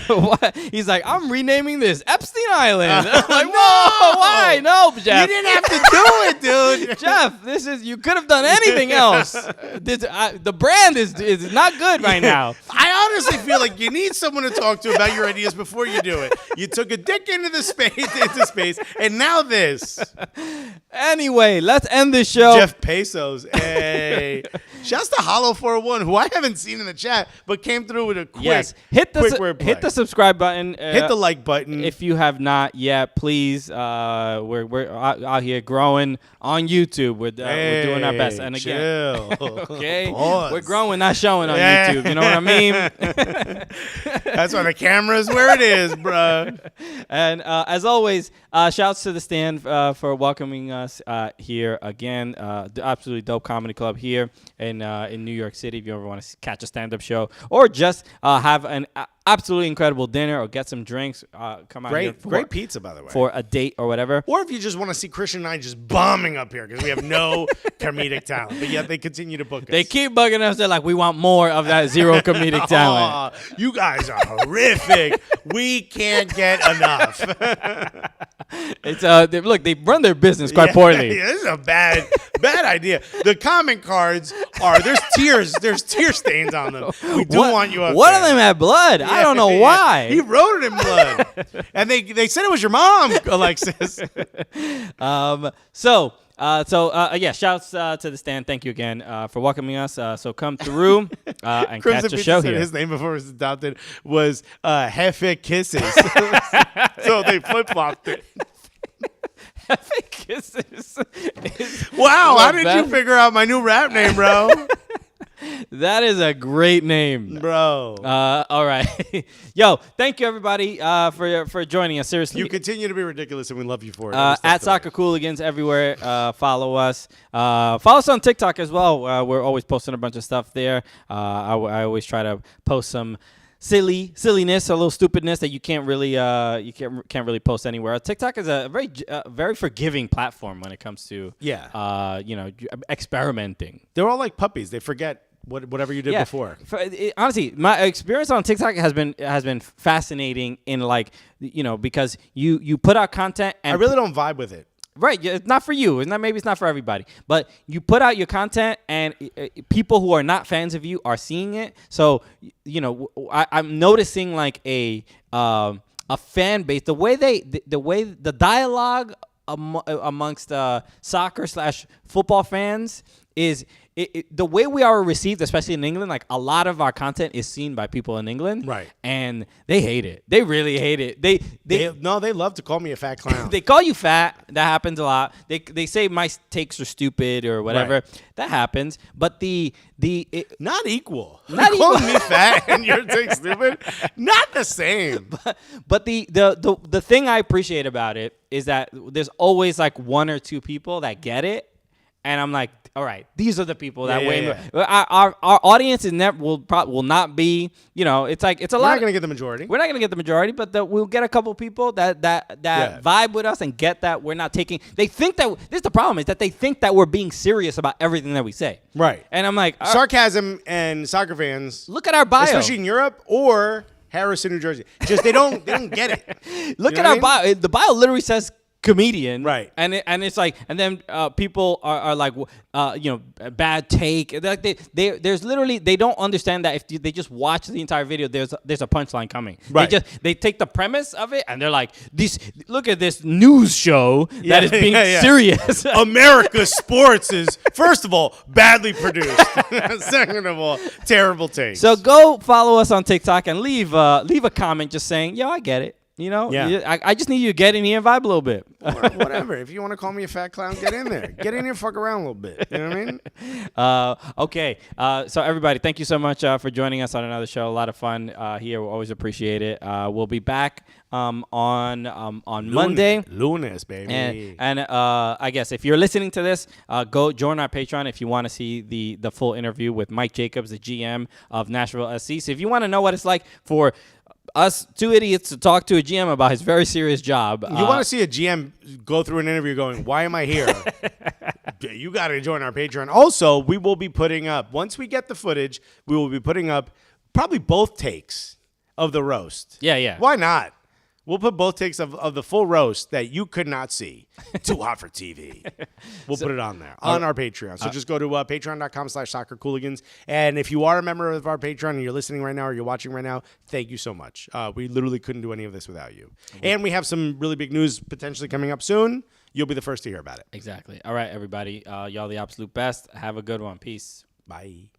What? He's like, I'm renaming this Epstein Island. I'm like, no! whoa, why? No, Jeff. You didn't have to do it, dude. Jeff, you could have done anything else. The brand is not good right now. I honestly feel like you need someone to talk to about your ideas before you do it. You took a dick into space, and now this. Anyway, let's end this show. Jeff Bezos. Hey. Shouts to Hollow401, who I haven't seen in the chat, but came through with a quick, hit quick wordplay. hit the subscribe button. Hit the like button. If you have not yet, please. We're out here growing on YouTube. We're doing our best. And again, chill. okay, Pause. we're growing, not showing on YouTube. You know what I mean? That's why the camera is where it is, bruh. And as always, shouts to the Stand for welcoming us here again. The absolutely dope comedy club here in New York City. If you ever want to catch a stand-up show or just have an absolutely incredible dinner or get some drinks, come out here. Great pizza, by the way. For a date or whatever. Or if you just want to see Christian and I just bombing up here because we have no comedic talent, but yet they continue to book us. They keep bugging us. They're like, we want more of that zero comedic talent. Aw, you guys are horrific. We can't get enough. It's look, they run their business quite poorly. Yeah, this is a bad idea. The comment cards there's tear stains on them. We do want you up One there. of them had blood. I don't know why. He wrote it in blood. And they said it was your mom, Alexis. Yeah, shouts to the Stand. Thank you again for welcoming us. So come through and Crimson catch a Pizza show said here. his name before it was adopted was Hefe Kisses. So they flip-flopped it. Kisses. Wow, how did you figure out my new rap name, bro? That is a great name. Bro. All right. Yo, thank you, everybody, for joining us. Seriously. You continue to be ridiculous, and we love you for it. At Soccer Cooligans everywhere. Follow us. Follow us on TikTok as well. We're always posting a bunch of stuff there. I always try to post some silliness, a little stupidness that you can't really can't really post anywhere. TikTok is a very forgiving platform when it comes to experimenting. They're all like puppies. They forget whatever you did before. Honestly, my experience on TikTok has been fascinating because you put out content and I really don't vibe with it. Right, it's not for you. Maybe it's not for everybody. But you put out your content, and people who are not fans of you are seeing it. So, I'm noticing like a fan base. The way the dialogue amongst soccer/football fans is. The way we are received, especially in England, like a lot of our content is seen by people in England, right? And they hate it. They really hate it. They love to call me a fat clown. They call you fat. That happens a lot. They say my takes are stupid or whatever. Right. That happens. But not equal. Not You're calling me fat and your takes stupid. Not the same. But the thing I appreciate about it is that there's always like one or two people that get it. And I'm like, all right, these are the people that Our audience will not be, it's like it's a lot. We're not gonna get the majority. We're not gonna get the majority, but we'll get a couple people that vibe with us and get that we're not taking. They think that this is the problem is that they think that we're being serious about everything that we say. Right. And I'm like, sarcasm and soccer fans. Look at our bio, especially in Europe or Harrison, New Jersey. Just they don't get it. Look at our bio. The bio literally says comedian, right? And it's like, and then people are like, bad take. Like there's literally they don't understand that if they just watch the entire video, there's a punchline coming. Right. They take the premise of it and they're like, look at this news show that is being serious. America's sports is first of all badly produced. Second of all, terrible taste. So go follow us on TikTok and leave a comment just saying, yo, I get it. I just need you to get in here and vibe a little bit. Or whatever. If you want to call me a fat clown, get in there. Get in here, fuck around a little bit. You know what I mean? Okay. So everybody, thank you so much for joining us on another show. A lot of fun here. We'll always appreciate it. We'll be back on Monday. Lunes, baby. And I guess if you're listening to this, go join our Patreon if you want to see the full interview with Mike Jacobs, the GM of Nashville SC. So if you want to know what it's like for us two idiots to talk to a GM about his very serious job. You want to see a GM go through an interview going, why am I here? You got to join our Patreon. Also, we will be putting up, once we get the footage, we will be putting up probably both takes of the roast. Yeah. Why not? We'll put both takes of the full roast that you could not see. Too hot for TV. We'll put it on there, on our Patreon. So just go to patreon.com/soccercooligans. And if you are a member of our Patreon and you're listening right now or you're watching right now, thank you so much. We literally couldn't do any of this without you. And we have some really big news potentially coming up soon. You'll be the first to hear about it. Exactly. All right, everybody. Y'all the absolute best. Have a good one. Peace. Bye.